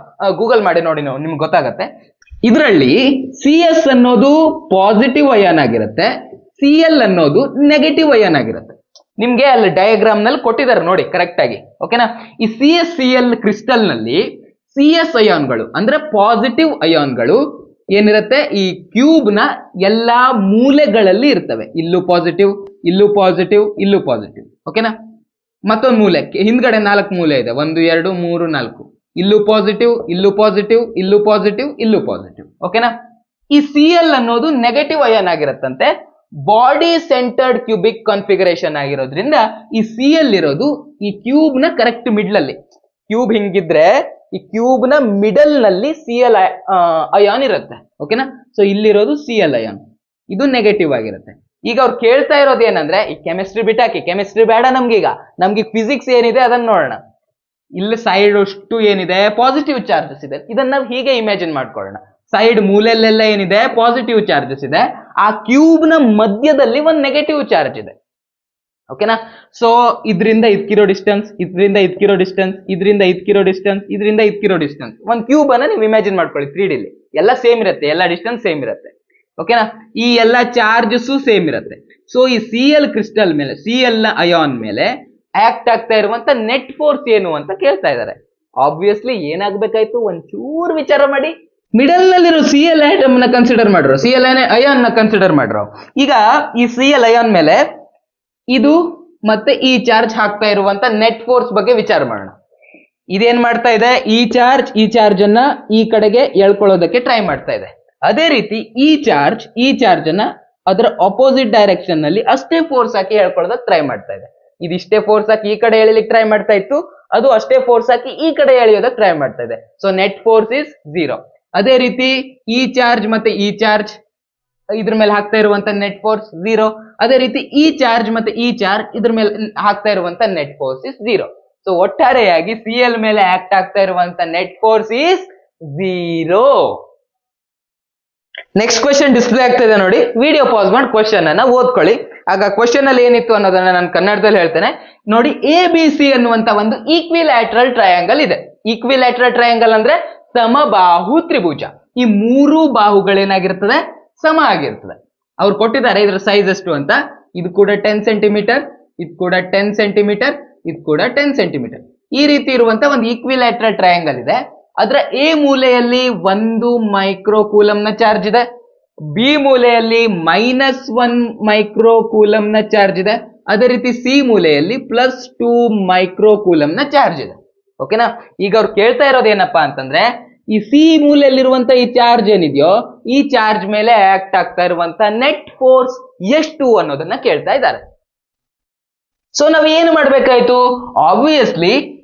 ಗೂಗಲ್ ಮಾಡಿ ನೋಡಿ, ನಿಮ್ಗೆ ಗೊತ್ತಾಗತ್ತೆ. ಇದರಲ್ಲಿ CS ಅನ್ನೋದು ಪಾಸಿಟಿವ್ ಅಯಾನ್ ಆಗಿರುತ್ತೆ, Cl ಅನ್ನೋದು ನೆಗೆಟಿವ್ ಅಯಾನ್ ಆಗಿರುತ್ತೆ. ನಿಮ್ಗೆ ಅಲ್ಲಿ ಡಯಾಗ್ರಾಮ್ ನಲ್ಲಿ ಕೊಟ್ಟಿದ್ದಾರೆ ನೋಡಿ ಕರೆಕ್ಟ್ ಆಗಿ. ಓಕೆನಾ? ಈ CSCl ಕ್ರಿಸ್ಟಲ್ ನಲ್ಲಿ CS ಅಯಾನ್ಗಳು ಅಂದ್ರೆ ಪಾಸಿಟಿವ್ ಅಯಾನ್ಗಳು ಏನಿರುತ್ತೆ, ಈ ಕ್ಯೂಬ್ ನ ಎಲ್ಲಾ ಮೂಲೆಗಳಲ್ಲಿ ಇರ್ತವೆ. ಇಲ್ಲೂ ಪಾಸಿಟಿವ್, ಇಲ್ಲೂ ಪಾಸಿಟಿವ್, ಇಲ್ಲೂ ಪಾಸಿಟಿವ್. ಓಕೆನಾ? ಮತ್ತೊಂದು ಮೂಲೆಕ್ಕೆ ಹಿಂದ್ಗಡೆ 4 ಮೂಲೆ ಇದೆ, 1 2 3 4. ಇಲ್ಲೂ ಪಾಸಿಟಿವ್, ಇಲ್ಲೂ ಪಾಸಿಟಿವ್, ಇಲ್ಲೂ ಪಾಸಿಟಿವ್, ಇಲ್ಲೂ ಪಾಸಿಟಿವ್. ಓಕೆನಾ? ಈ Cl ಅನ್ನೋದು ನೆಗೆಟಿವ್ ಅಯಾನ್ ಆಗಿರುತ್ತಂತೆ. ಬಾಡಿ ಸೆಂಟರ್ಡ್ ಕ್ಯೂಬಿಕ್ ಕಾನ್ಫಿಗರೇಷನ್ ಆಗಿರೋದ್ರಿಂದ ಈ Cl ಇರೋದು ಈ ಕ್ಯೂಬ್ ನ ಕರೆಕ್ಟ್ ಮಿಡ್ಲ್ ಅಲ್ಲಿ. ಕ್ಯೂಬ್ ಹಿಂಗಿದ್ರೆ ಈ ಕ್ಯೂಬ್ ನ ಮಿಡಲ್ ನಲ್ಲಿ Cl ಅಯಾನ್ ಇರುತ್ತೆ. ಓಕೆನಾ? ಸೊ ಇಲ್ಲಿರೋದು Cl ಅಯಾನ್, ಇದು ನೆಗೆಟಿವ್ ಆಗಿರುತ್ತೆ. ಈಗ ಅವ್ರು ಕೇಳ್ತಾ ಇರೋದು ಏನಂದ್ರೆ, ಈ ಕೆಮಿಸ್ಟ್ರಿ ಬಿಟ್ಟಾಕಿ, ಕೆಮಿಸ್ಟ್ರಿ ಬೇಡ ನಮ್ಗೀಗ, ನಮ್ಗೆ ಫಿಸಿಕ್ಸ್ ಏನಿದೆ ಅದನ್ನ ನೋಡೋಣ. ಇಲ್ಲಿ ಸೈಡ್ ಅಷ್ಟು ಏನಿದೆ ಪಾಸಿಟಿವ್ ಚಾರ್ಜಸ್ ಇದೆ, ಇದನ್ನ ನಾವು ಹೀಗೆ ಇಮ್ಯಾಜಿನ್ ಮಾಡ್ಕೊಳ್ಳೋಣ. ಸೈಡ್ ಮೂಲೆಯಲ್ಲೆಲ್ಲ ಏನಿದೆ ಪಾಸಿಟಿವ್ ಚಾರ್ಜಸ್ ಇದೆ, ಆ ಕ್ಯೂಬ್ ನ ಮಧ್ಯದಲ್ಲಿ ಒಂದು ನೆಗೆಟಿವ್ ಚಾರ್ಜ್ ಇದೆ. ಓಕೆನಾ? ಸೊ ಇದರಿಂದ ಇದಕ್ಕಿರೋ ಡಿಸ್ಟೆನ್ಸ್, ಇದರಿಂದ ಇದಕ್ಕಿರೋ ಡಿಸ್ಟೆನ್ಸ್, ಇದರಿಂದ ಇದಕ್ಕಿರೋ ಡಿಸ್ಟೆನ್ಸ್, ಇದರಿಂದ ಇದಕ್ಕಿರೋ ಡಿಸ್ಟೆನ್ಸ್. ಒಂದು ಕ್ಯೂಬ್ ಅನ್ನ ನೀವು ಇಮ್ಯಾಜಿನ್ ಮಾಡ್ಕೊಳ್ಳಿ 3D ಲಿ. ಎಲ್ಲ ಸೇಮ್ ಇರುತ್ತೆ, ಎಲ್ಲ ಡಿಸ್ಟೆನ್ಸ್ ಸೇಮ್ ಇರುತ್ತೆ. ಓಕೆನಾ? ಈ ಎಲ್ಲ ಚಾರ್ಜಸ್ ಸೇಮ್ ಇರುತ್ತೆ. ಸೊ ಈ Cl ಕ್ರಿಸ್ಟಲ್ ಮೇಲೆ, Cl ನ ಅಯಾನ್ ಮೇಲೆ ಆಕ್ಟ್ ಆಗ್ತಾ ಇರುವಂತ ನೆಟ್ ಫೋರ್ಸ್ ಏನು ಅಂತ ಕೇಳ್ತಾ ಇದ್ದಾರೆ. ಆಬ್ವಿಯಸ್ಲಿ ಏನಾಗ್ಬೇಕಾಯ್ತು, ಒಂಚೂರು ವಿಚಾರ ಮಾಡಿ. ಮಿಡಲ್ ನಲ್ಲಿರೋ Cl ಆಟಮ್ ನ ಕನ್ಸಿಡರ್ ಮಾಡ್ರು, Cl ಅಯಾನ್ ನ ಕನ್ಸಿಡರ್ ಮಾಡ್ರು. ಈಗ ಈ Cl ಅಯಾನ್ ಮೇಲೆ ಇದು ಮತ್ತೆ ಈ ಚಾರ್ಜ್ ಹಾಕ್ತಾ ಇರುವಂತ ನೆಟ್ ಫೋರ್ಸ್ ಬಗ್ಗೆ ವಿಚಾರ ಮಾಡೋಣ. ಇದೇನ್ ಮಾಡ್ತಾ ಇದೆ, ಈ ಚಾರ್ಜ್ ಅನ್ನ ಈ ಕಡೆಗೆ ಎಳ್ಕೊಳ್ಳೋದಕ್ಕೆ ಟ್ರೈ ಮಾಡ್ತಾ ಇದೆ. ಅದೇ ರೀತಿ ಈ ಚಾರ್ಜ್ ಅನ್ನ ಅದರ ಅಪೋಸಿಟ್ ಡೈರೆಕ್ಷನ್ ನಲ್ಲಿ ಅಷ್ಟೇ ಫೋರ್ಸ್ ಹಾಕಿ ಎಳ್ಕೊಳ್ಳೋದಕ್ಕೆ ಟ್ರೈ ಮಾಡ್ತಾ ಇದೆ. ಇದಿಷ್ಟೇ ಫೋರ್ಸ್ ಹಾಕಿ ಈ ಕಡೆ ಎಳಿಲಿಕ್ಕೆ ಟ್ರೈ ಮಾಡ್ತಾ ಇತ್ತು, ಅದು ಅಷ್ಟೇ ಫೋರ್ಸ್ ಹಾಕಿ ಈ ಕಡೆ ಎಳೆಯೋದಕ್ಕೆ ಟ್ರೈ ಮಾಡ್ತಾ ಇದೆ. So net force is 0. ಅದೇ ರೀತಿ ಈ ಚಾರ್ಜ್ ಮತ್ತೆ ಈ ಚಾರ್ಜ್ ಇದ್ರ ಮೇಲೆ ಹಾಕ್ತಾ ಇರುವಂತ ನೆಟ್ ಫೋರ್ಸ್ 0. ಅದೇ ರೀತಿ ಈ ಚಾರ್ಜ್ ಮತ್ತೆ ಈ ಚಾರ್ಜ್ ಇದ್ರ ಮೇಲೆ ಹಾಕ್ತಾ ಇರುವಂತ ನೆಟ್ ಫೋರ್ಸ್ ಇಸ್ 0. ಸೊ ಒಟ್ಟಾರೆಯಾಗಿ Cl ಮೇಲೆ ಆಕ್ಟ್ ಆಗ್ತಾ ಇರುವಂತ net force is 0. Next question display ಆಗ್ತಾ ಇದೆ ನೋಡಿ, ವಿಡಿಯೋ ಪಾಸ್ ಮಾಡಿ ಕ್ವೆಶ್ಚನ್ ಅನ್ನ ಓದ್ಕೊಳ್ಳಿ. ಆಗ ಕ್ವೆಶ್ಚನ್ ಅಲ್ಲಿ ಏನಿತ್ತು ಅನ್ನೋದನ್ನ ನಾನು ಕನ್ನಡದಲ್ಲಿ ಹೇಳ್ತೇನೆ ನೋಡಿ. ABC ಅನ್ನುವಂತ ಒಂದು ಈಕ್ವಿಲ್ಯಾಟ್ರಲ್ ಟ್ರಯಾಂಗಲ್ ಇದೆ. ಈಕ್ವಿಲ್ಯಾಟ್ರಲ್ ಟ್ರಯಾಂಗಲ್ ಅಂದ್ರೆ ಸಮಬಾಹು ತ್ರಿಭುಜ. ಈ 3 ಬಾಹುಗಳೇನಾಗಿರ್ತದೆ, ಸಮ ಆಗಿರ್ತದೆ. ಅವ್ರು ಕೊಟ್ಟಿದ್ದಾರೆ ಇದ್ರ ಸೈಜ್ ಎಷ್ಟು ಅಂತ. ಇದು ಕೂಡ 10 ಸೆಂಟಿಮೀಟರ್, ಇದು ಕೂಡ 10 ಸೆಂಟಿಮೀಟರ್, ಇದು ಕೂಡ 10 ಸೆಂಟಿಮೀಟರ್. ಈ ರೀತಿ ಇರುವಂತ ಒಂದು ಈಕ್ವಿಲ್ಯಾಟ್ರಲ್ ಟ್ರಯಾಂಗಲ್ ಇದೆ. ಅದರ ಎ ಮೂಲೆಯಲ್ಲಿ 1 ಮೈಕ್ರೋಕೂಲಮ್ ನ ಚಾರ್ಜ್ ಇದೆ, ಬಿ ಮೂಲೆಯಲ್ಲಿ -1 ಮೈಕ್ರೋಕೂಲಮ್ ನ ಚಾರ್ಜ್ ಇದೆ. ಅದೇ ರೀತಿ ಸಿ ಮೂಲೆಯಲ್ಲಿ +2 ಮೈಕ್ರೋಕೂಲಮ್ ನ ಚಾರ್ಜ್ ಇದೆ. ಓಕೆನಾ? ಈಗ ಅವ್ರು ಕೇಳ್ತಾ ಇರೋದೇನಪ್ಪಾ ಅಂತಂದ್ರೆ, ಈ ಸಿ ಮೂಲೆಯಲ್ಲಿರುವಂತ ಈ ಚಾರ್ಜ್ ಏನಿದೆಯೋ ಈ ಚಾರ್ಜ್ ಮೇಲೆ ಆಕ್ಟ್ ಆಗ್ತಾ ಇರುವಂತ ನೆಟ್ ಫೋರ್ಸ್ ಎಷ್ಟು ಅನ್ನೋದನ್ನ ಕೇಳ್ತಾ ಇದ್ದಾರೆ. ಸೊ ನಾವ್ ಏನು ಮಾಡ್ಬೇಕಾಯ್ತು, ಆಬ್ವಿಯಸ್ಲಿ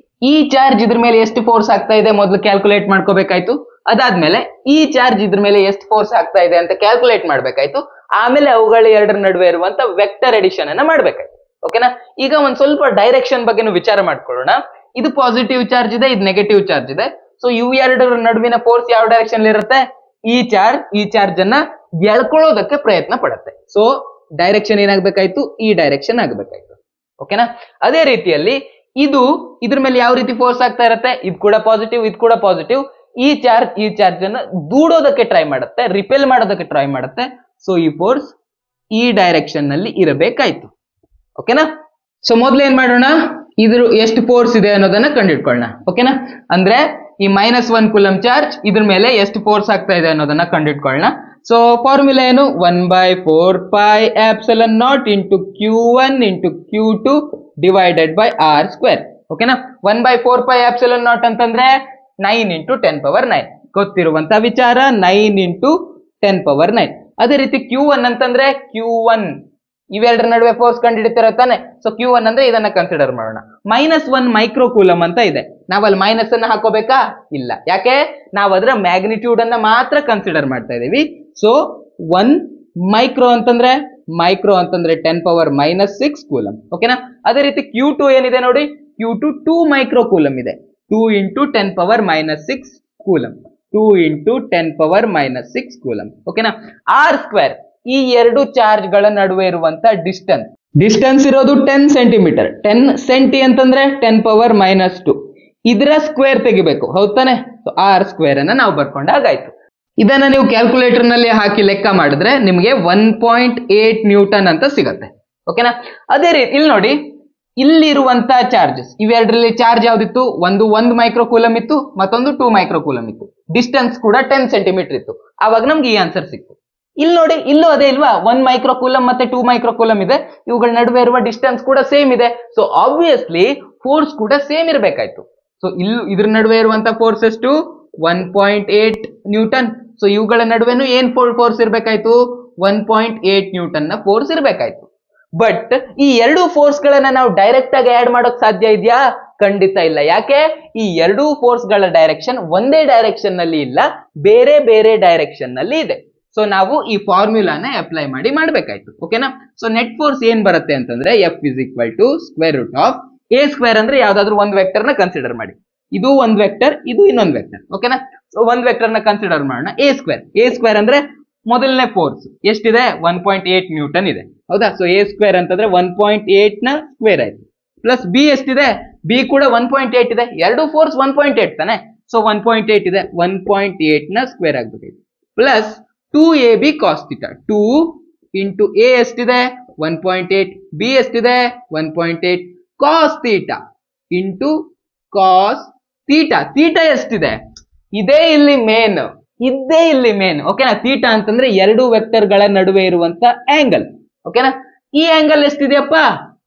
ಈ ಚಾರ್ಜ್ ಇದ್ರ ಮೇಲೆ ಎಷ್ಟು ಫೋರ್ಸ್ ಆಗ್ತಾ ಇದೆ ಮೊದಲು ಕ್ಯಾಲ್ಕುಲೇಟ್ ಮಾಡ್ಕೋಬೇಕಾಯ್ತು. ಅದಾದ್ಮೇಲೆ ಈ ಚಾರ್ಜ್ ಇದ್ರ ಮೇಲೆ ಎಷ್ಟು ಫೋರ್ಸ್ ಆಗ್ತಾ ಇದೆ ಅಂತ ಕ್ಯಾಲ್ಕುಲೇಟ್ ಮಾಡ್ಬೇಕಾಯ್ತು. ಆಮೇಲೆ ಅವುಗಳ ಎರಡರ ನಡುವೆ ಇರುವಂತ ವೆಕ್ಟರ್ ಎಡಿಷನ್ ಅನ್ನ ಮಾಡ್ಬೇಕಾಯ್ತು. ಓಕೆನಾ? ಈಗ ಒಂದ್ ಸ್ವಲ್ಪ ಡೈರೆಕ್ಷನ್ ಬಗ್ಗೆ ವಿಚಾರ ಮಾಡ್ಕೊಳ್ಳೋಣ. ಇದು ಪಾಸಿಟಿವ್ ಚಾರ್ಜ್ ಇದೆ, ಇದು ನೆಗೆಟಿವ್ ಚಾರ್ಜ್ ಇದೆ. ಸೊ ಇವು ಎರಡರ ನಡುವಿನ ಫೋರ್ಸ್ ಯಾವ ಡೈರೆಕ್ಷನ್ ಇರುತ್ತೆ, ಈ ಚಾರ್ಜ್ ಅನ್ನ ಎಳ್ಕೊಳ್ಳೋದಕ್ಕೆ ಪ್ರಯತ್ನ ಪಡುತ್ತೆ. ಸೊ ಡೈರೆಕ್ಷನ್ ಏನಾಗ್ಬೇಕಾಯ್ತು, ಈ ಡೈರೆಕ್ಷನ್ ಆಗ್ಬೇಕಾಯ್ತು. ಓಕೆನಾ? ಅದೇ ರೀತಿಯಲ್ಲಿ ಇದು ಇದ್ರ ಮೇಲೆ ಯಾವ ರೀತಿ ಫೋರ್ಸ್ ಆಗ್ತಾ ಇರುತ್ತೆ, ಇದು ಕೂಡ ಪಾಸಿಟಿವ್, ಇದು ಕೂಡ ಪಾಸಿಟಿವ್. ಈ ಚಾರ್ಜ್ ಅನ್ನ ದೂಡೋದಕ್ಕೆ ಟ್ರೈ ಮಾಡುತ್ತೆ, ರಿಪೆಲ್ ಮಾಡೋದಕ್ಕೆ ಟ್ರೈ ಮಾಡುತ್ತೆ. ಸೊ ಈ ಫೋರ್ಸ್ ಈ ಡೈರೆಕ್ಷನ್ ನಲ್ಲಿ ಇರಬೇಕಾಯ್ತು. ಓಕೆನಾ? ಸೊ ಮೊದ್ಲು ಏನ್ ಮಾಡೋಣ, ಇದ್ರ ಎಷ್ಟು ಫೋರ್ಸ್ ಇದೆ ಅನ್ನೋದನ್ನ ಕಂಡಿಡ್ಕೊಳ್ಳೋಣ. ಓಕೆನಾ? ಅಂದ್ರೆ ಈ -1 ಕೂಲಂಬ್ ಚಾರ್ಜ್ ಇದ್ರ ಮೇಲೆ ಎಷ್ಟು ಫೋರ್ಸ್ ಆಗ್ತಾ ಇದೆ ಅನ್ನೋದನ್ನ ಕಂಡಿಡ್ಕೊಳ್ಳೋಣ. ಸೊ ಫಾರ್ಮುಲಾ ಏನು, 1/4πε0 into Q1 into Q2 divided by R². ಓಕೆನಾ? 1/4πε0 ಅಂತಂದ್ರೆ 9 ಇಂಟು 10⁹. ಗೊತ್ತಿರುವಂತ ವಿಚಾರ, 9 ಇಂಟು 10⁹. ಅದೇ ರೀತಿ Q1 ಅಂತಂದ್ರೆ Q1 ಇವೆರಡರ ನಡುವೆ ಫೋರ್ಸ್ ಕಂಡುಹಿಡಿತಿರೋ ತಾನೆ. ಸೊ Q1 ಅಂದ್ರೆ ಇದನ್ನ ಕನ್ಸಿಡರ್ ಮಾಡೋಣ. -1 ಮೈಕ್ರೋ ಕೂಲಮ್ ಅಂತ ಇದೆ. ನಾವಲ್ಲಿ ಮೈನಸ್ ಅನ್ನ ಹಾಕೋಬೇಕಾ? ಇಲ್ಲ. ಯಾಕೆ? ನಾವು ಅದರ ಮ್ಯಾಗ್ನಿಟ್ಯೂಡ್ ಅನ್ನ ಮಾತ್ರ ಕನ್ಸಿಡರ್ ಮಾಡ್ತಾ ಇದೀವಿ. ಸೊ 1 ಮೈಕ್ರೋ ಅಂತಂದ್ರೆ 10⁻⁻6 ಕೂಲಮ್. ಓಕೆನಾ? ಅದೇ ರೀತಿ Q2 ಏನಿದೆ ನೋಡಿ, Q2 2 ಮೈಕ್ರೋ ಕೂಲಮ್ ಇದೆ. 2 ಇಂಟು 10⁻⁻6 ಕೂಲಮ್. 2 into 10⁻⁻6 coulomb. ಓಕೆನಾ? R², ಈ ಎರಡು ಚಾರ್ಜ್ ಗಳ ನಡುವೆ ಇರುವಂತ ಡಿಸ್ಟೆನ್ಸ್ ಇರೋದು 10 ಸೆಂಟಿಮೀಟರ್. 10 ಸೆಂಟಿ ಅಂತಂದ್ರೆ 10⁻⁻2. ಇದರ ಸ್ಕ್ವೇರ್ ತೆಗಿಬೇಕು, ಹೌದಾನೆ? R² ಅನ್ನ ನಾವು ಬರ್ಕೊಂಡಾಗಾಯ್ತು. ಇದನ್ನ ನೀವು ಕ್ಯಾಲ್ಕುಲೇಟರ್ ನಲ್ಲಿ ಹಾಕಿ ಲೆಕ್ಕ ಮಾಡಿದ್ರೆ ನಿಮಗೆ 1.8 ನ್ಯೂಟನ್ ಅಂತ ಸಿಗತ್ತೆ. ಓಕೆನಾ? ಅದೇ ರೀತಿ ಇಲ್ಲಿ ನೋಡಿ, ಇಲ್ಲಿರುವಂತ ಚಾರ್ಜಸ್ ಇವೆರಡರಲ್ಲಿ ಚಾರ್ಜ್ ಯಾವ್ದಿತ್ತು, ಒಂದು 1 ಮೈಕ್ರೋ ಕೂಲಮ್ ಇತ್ತು, ಮತ್ತೊಂದು 2 ಮೈಕ್ರೋ ಕೂಲಮ್ ಇತ್ತು. ಡಿಸ್ಟೆನ್ಸ್ ಕೂಡ 10 ಸೆಂಟಿಮೀಟರ್ ಇತ್ತು. ಆವಾಗ ನಮ್ಗೆ ಈ ಆನ್ಸರ್ ಸಿಕ್ತು. ಇಲ್ಲಿ ನೋಡಿ, ಇಲ್ಲೂ ಅದೇ ಇಲ್ವಾ, 1 ಮೈಕ್ರೋ ಕೂಲಮ್ ಮತ್ತೆ 2 ಮೈಕ್ರೋ ಕೂಲಮ್ ಇದೆ. ಇವುಗಳ ನಡುವೆ ಇರುವ ಡಿಸ್ಟೆನ್ಸ್ ಕೂಡ ಸೇಮ್ ಇದೆ. ಸೊ ಆಬ್ವಿಯಸ್ಲಿ ಫೋರ್ಸ್ ಕೂಡ ಸೇಮ್ ಇರಬೇಕಾಯ್ತು. ಸೊ ಇದ್ರ ನಡುವೆ ಇರುವಂತ ಫೋರ್ಸ್ ಎಷ್ಟು, 1.8 ನ್ಯೂಟನ್. ಸೊ ಇವುಗಳ ನಡುವೆನೂ ಏನ್ ಫೋರ್ಸ್ ಇರಬೇಕಾಯ್ತು, 1.8 ನ್ಯೂಟನ್ ನ ಫೋರ್ಸ್ ಇರಬೇಕಾಯ್ತು. ಬಟ್ ಈ ಎರಡು ಫೋರ್ಸ್ ಗಳನ್ನ ನಾವು ಡೈರೆಕ್ಟ್ ಆಗಿ ಆಡ್ ಮಾಡೋಕ್ ಸಾಧ್ಯ ಇದೆಯಾ? ಖಂಡಿತ ಇಲ್ಲ. ಯಾಕೆ? ಈ ಎರಡೂ ಫೋರ್ಸ್ ಗಳ ಡೈರೆಕ್ಷನ್ ಒಂದೇ ಡೈರೆಕ್ಷನ್ ನಲ್ಲಿ ಇಲ್ಲ, ಬೇರೆ ಬೇರೆ ಡೈರೆಕ್ಷನ್ ನಲ್ಲಿ ಇದೆ. ಸೊ ನಾವು ಈ ಫಾರ್ಮ್ಯುಲಾನ ಅಪ್ಲೈ ಮಾಡಬೇಕಾಯ್ತು. ಓಕೆನಾ? ಸೊ ನೆಟ್ ಫೋರ್ಸ್ ಏನ್ ಬರುತ್ತೆ ಅಂತಂದ್ರೆ F = √A² ಅಂದ್ರೆ ಯಾವ್ದಾದ್ರು ಒಂದು ವೆಕ್ಟರ್ ನ ಕನ್ಸಿಡರ್ ಮಾಡಿ. ಇದು ಒಂದು ವೆಕ್ಟರ್, ಇದು ಇನ್ನೊಂದು ವೆಕ್ಟರ್. ಓಕೆನಾ? ಸೊ ಒಂದು ವೆಕ್ಟರ್ ನ ಕನ್ಸಿಡರ್ ಮಾಡೋಣ, A² ಅಂದ್ರೆ ಮೊದಲನೇ ಫೋರ್ಸ್ ಎಷ್ಟಿದೆ, 1.8 ನ್ಯೂಟನ್ ಇದೆ. ಹೌದಾ? ಸೊ A² ಅಂತಂದ್ರೆ 1.8 ನ ಸ್ಕ್ವೇರ್ ಆಯ್ತು. ಪ್ಲಸ್ ಬಿ ಎಷ್ಟಿದೆ, ಬಿ ಕೂಡ 1.8 ಇದೆ. ಎರಡು ಫೋರ್ಸ್ 1.8 ತಾನೆ. ಸೊ 1.8 ಇದೆ, 1.8 ನ ಸ್ಕ್ವೇರ್ ಆಗ್ಬೇಕಾಯ್ತು. Plus 2AB cos θ, 2 into A ಎಷ್ಟಿದೆ, 1.8, ಬಿ ಎಷ್ಟಿದೆ, 1.8 cos θ ಇಂಟು cos θ ಎಷ್ಟಿದೆ, ಇದೇ ಇಲ್ಲಿ ಮೇನ್. ಓಕೆನಾ? ಥೀಟ ಅಂತಂದ್ರೆ ಎರಡು ವೆಕ್ಟರ್ ಗಳ ನಡುವೆ ಇರುವಂತ ಆಂಗಲ್. ಓಕೆನಾ? ಈ ಆಂಗಲ್ ಎಷ್ಟಿದೆಯಪ್ಪ,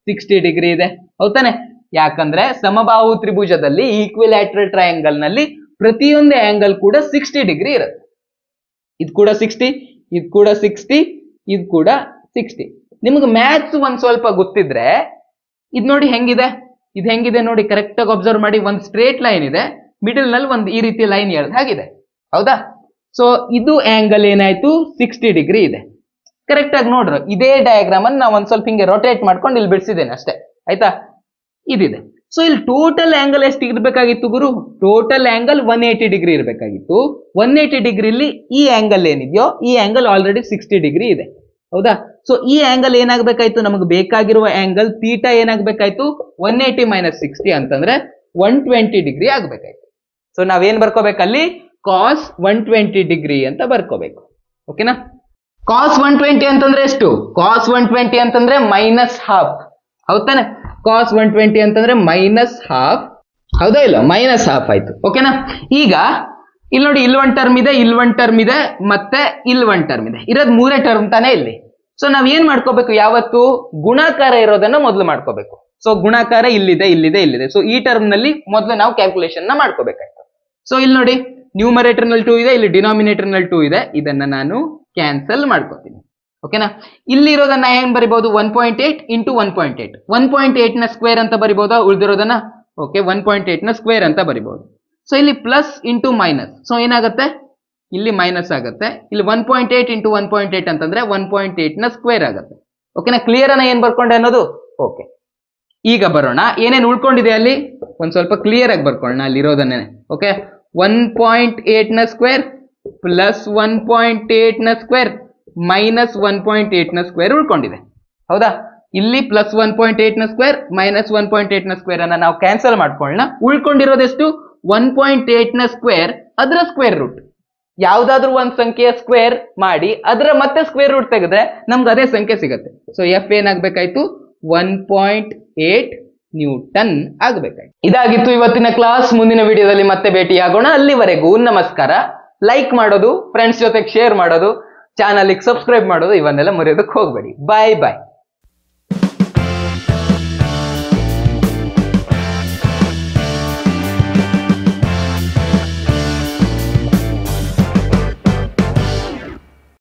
60 ಡಿಗ್ರಿ ಇದೆ. ಹೌದಾನೆ? ಯಾಕಂದ್ರೆ ಸಮಬಾಹು ತ್ರಿಭುಜದಲ್ಲಿ ಈಕ್ವಿಲ್ಯಾಟ್ರಲ್ ಟ್ರಯಾಂಗಲ್ ನಲ್ಲಿ ಪ್ರತಿಯೊಂದು ಆಂಗಲ್ ಕೂಡ 60 ಡಿಗ್ರಿ ಇರುತ್ತೆ. ಇದು ಕೂಡ 60, ಇದು ಕೂಡ 60, ಇದು ಕೂಡ 60. ನಿಮ್ಗೆ ಮ್ಯಾಥ್ಸ್ ಒಂದ್ ಸ್ವಲ್ಪ ಗೊತ್ತಿದ್ರೆ ಇದು ನೋಡಿ ಹೆಂಗಿದೆ, ಇದು ಹೆಂಗಿದೆ ನೋಡಿ, ಕರೆಕ್ಟ್ ಆಗಿ ಅಬ್ಸರ್ವ್ ಮಾಡಿ. ಒಂದು ಸ್ಟ್ರೇಟ್ ಲೈನ್ ಇದೆ, ಮಿಡಲ್ ನಲ್ಲಿ ಒಂದು ಈ ರೀತಿ ಲೈನ್ ಎಳ್ದ ಹಾಗಿದೆ. ಹೌದಾ? ಸೊ ಇದು ಆಂಗಲ್ ಏನಾಯ್ತು, 60 ಡಿಗ್ರಿ ಇದೆ. ಕರೆಕ್ಟ್ ಆಗಿ ನೋಡ್ರು, ಇದೇ ಡಯಾಗ್ರಾಮ್ ಅನ್ನು ನಾವು ಒಂದ್ ಸ್ವಲ್ಪ ಹಿಂಗೆ ರೊಟೇಟ್ ಮಾಡ್ಕೊಂಡು ಇಲ್ಲಿ ಬಿಡಿಸಿದ್ದೇನೆ ಅಷ್ಟೇ. ಆಯ್ತಾ? ಇದಿದೆ. ಸೊ ಇಲ್ಲಿ ಟೋಟಲ್ ಆಂಗಲ್ ಎಷ್ಟು ಇರ್ಬೇಕಾಗಿತ್ತು ಗುರು, ಟೋಟಲ್ ಆಂಗಲ್ 180 ಡಿಗ್ರಿ ಇರಬೇಕಾಗಿತ್ತು. 180 ಡಿಗ್ರಿಲಿ ಈ ಆಂಗಲ್ ಏನಿದೆಯೋ ಈ ಆಂಗಲ್ ಆಲ್ರೆಡಿ 60 ಡಿಗ್ರಿ ಇದೆ. ಹೌದಾ? ಸೊ ಈ ಆಂಗಲ್ ಏನಾಗಬೇಕಾಯ್ತು, ನಮಗೆ ಬೇಕಾಗಿರುವ ಆಂಗಲ್ ಥೀಟಾ ಏನಾಗಬೇಕಾಯ್ತು, 180 - 60 ಅಂತಂದ್ರೆ 120 ಡಿಗ್ರಿ ಆಗ್ಬೇಕಾಯ್ತು. ಸೊ ನಾವೇನ್ ಬರ್ಕೋಬೇಕಲ್ಲಿ, cos 120 ಡಿಗ್ರಿ ಅಂತ ಬರ್ಕೋಬೇಕು. ಓಕೆನಾ? cos 120 ಅಂತಂದ್ರೆ ಎಷ್ಟು, cos 120 ಅಂತಂದ್ರೆ -½ ಹೌದಾನೆ? cos 120 ಅಂತಂದ್ರೆ -½ ಹೌದಾ ಇಲ್ಲ, -½ ಆಯ್ತು. ಓಕೆನಾ? ಈಗ ಇಲ್ಲಿ ನೋಡಿ, ಇಲ್ಲಿ ಒಂದು ಟರ್ಮ್ ಇದೆ, ಇಲ್ಲಿ ಒಂದು ಟರ್ಮ್ ಇದೆ, ಮತ್ತೆ ಇಲ್ಲಿ ಒಂದು ಟರ್ಮ್ ಇದೆ. ಇರೋದು ಮೂರೇ ಟರ್ಮ್ ತಾನೇ ಇಲ್ಲಿ. ಸೊ ನಾವ್ ಏನ್ ಮಾಡ್ಕೋಬೇಕು, ಯಾವತ್ತು ಗುಣಾಕಾರ ಇರೋದನ್ನ ಮೊದಲು ಮಾಡ್ಕೋಬೇಕು. ಸೊ ಗುಣಾಕಾರ ಇಲ್ಲಿದೆ, ಇಲ್ಲಿದೆ, ಇಲ್ಲಿದೆ. ಸೊ ಈ ಟರ್ಮ್ ನಲ್ಲಿ ಮೊದಲು ನಾವು ಕ್ಯಾಲ್ಕುಲೇಷನ್ ನ ಮಾಡ್ಕೋಬೇಕಾಯ್ತು. ಸೊ ಇಲ್ಲಿ ನೋಡಿ, ನ್ಯೂಮರೇಟರ್ ನಲ್ಲಿ 2 ಇದೆ, ಇಲ್ಲಿ ಡಿನಾಮಿನೇಟರ್ ನಲ್ಲಿ 2 ಇದೆ. ಇದನ್ನ ನಾನು ಕ್ಯಾನ್ಸಲ್ ಮಾಡ್ಕೋತೀನಿ. ಓಕೆನಾ? ಇಲ್ಲಿ ಇರೋದನ್ನ ಏನ್ ಬರಿಬಹುದು, 1.8 ಇಂಟು 1.8, 1.8 ನ ಸ್ಕ್ವೇರ್ ಅಂತ ಬರಿಬಹುದಾ ಉಳಿದಿರೋದನ್ನ? ಓಕೆ, 1.8 ನ ಸ್ಕ್ವೇರ್ ಅಂತ ಬರಿಬಹುದು. ಸೊ ಇಲ್ಲಿ ಪ್ಲಸ್ ಇಂಟು ಮೈನಸ್, ಸೊ ಏನಾಗುತ್ತೆ, ಇಲ್ಲಿ ಮೈನಸ್ ಆಗುತ್ತೆ. ಇಲ್ಲಿ 1.8 ಇಂಟು 1.8 ಅಂತಂದ್ರೆ 1.8 ನ ಸ್ಕ್ವೇರ್ ಆಗುತ್ತೆ. ಓಕೆನಾ? ಕ್ಲಿಯರ್ ಅನ್ನ ಏನ್ ಬರ್ಕೊಂಡೆ ಅನ್ನೋದು? ಓಕೆ, ಈಗ ಬರೋಣ, ಏನೇನು ಉಳ್ಕೊಂಡಿದೆ ಅಲ್ಲಿ ಒಂದ್ ಸ್ವಲ್ಪ ಕ್ಲಿಯರ್ ಆಗಿ ಬರ್ಕೊಳ್ಳೋಣ. ಅಲ್ಲಿ ಇರೋದನ್ನೇ. ಓಕೆ, 1.8 ನ ಸ್ಕ್ವೇರ್ ಪ್ಲಸ್ 1.8 ನ ಸ್ಕ್ವೇರ್ ಮೈನಸ್ 1.8 ನ ಸ್ಕ್ವೇರ್ ಉಳ್ಕೊಂಡಿದೆ. ಹೌದಾ? ಇಲ್ಲಿ ಪ್ಲಸ್ 1.8 ನ ಸ್ಕ್ವೇರ್ ಮೈನಸ್ 1.8 ನ ಸ್ಕ್ವೇರ್ ಅನ್ನ ನಾವು ಕ್ಯಾನ್ಸಲ್ ಮಾಡ್ಕೊಳ್ಳೋಣ. ಉಳ್ಕೊಂಡಿರೋದೆಷ್ಟು 1.8 ನ ಸ್ಕ್ವೇರ್, ಅದರ ಸ್ಕ್ವೇರ್ ರೂಟ್. ಯಾವ್ದಾದ್ರು ಒಂದ್ ಸಂಖ್ಯೆಯ ಸ್ಕ್ವೇರ್ ಮಾಡಿ ಅದರ ಮತ್ತೆ ಸ್ಕ್ವೇರ್ ರೂಟ್ ತೆಗೆದ್ರೆ ನಮ್ಗೆ ಅದೇ ಸಂಖ್ಯೆ ಸಿಗುತ್ತೆ. ಸೊ ಎಫ್ ಏನಾಗ್ಬೇಕಾಯ್ತು 1.8 ನ್ಯೂಟನ್ ಆಗ್ಬೇಕಾಯ್ತು. ಇದಾಗಿತ್ತು ಇವತ್ತಿನ ಕ್ಲಾಸ್. ಮುಂದಿನ ವಿಡಿಯೋದಲ್ಲಿ ಮತ್ತೆ ಭೇಟಿಯಾಗೋಣ. ಅಲ್ಲಿವರೆಗೂ ನಮಸ್ಕಾರ. ಲೈಕ್ ಮಾಡೋದು, ಫ್ರೆಂಡ್ಸ್ ಜೊತೆಗೆ ಶೇರ್ ಮಾಡೋದು, ಚಾನಲ್ಗೆ ಸಬ್ಸ್ಕ್ರೈಬ್ ಮಾಡೋದು ಇವನ್ನೆಲ್ಲ ಮರೆಯೋದಕ್ಕೆ ಹೋಗ್ಬೇಡಿ. ಬಾಯ್ ಬಾಯ್.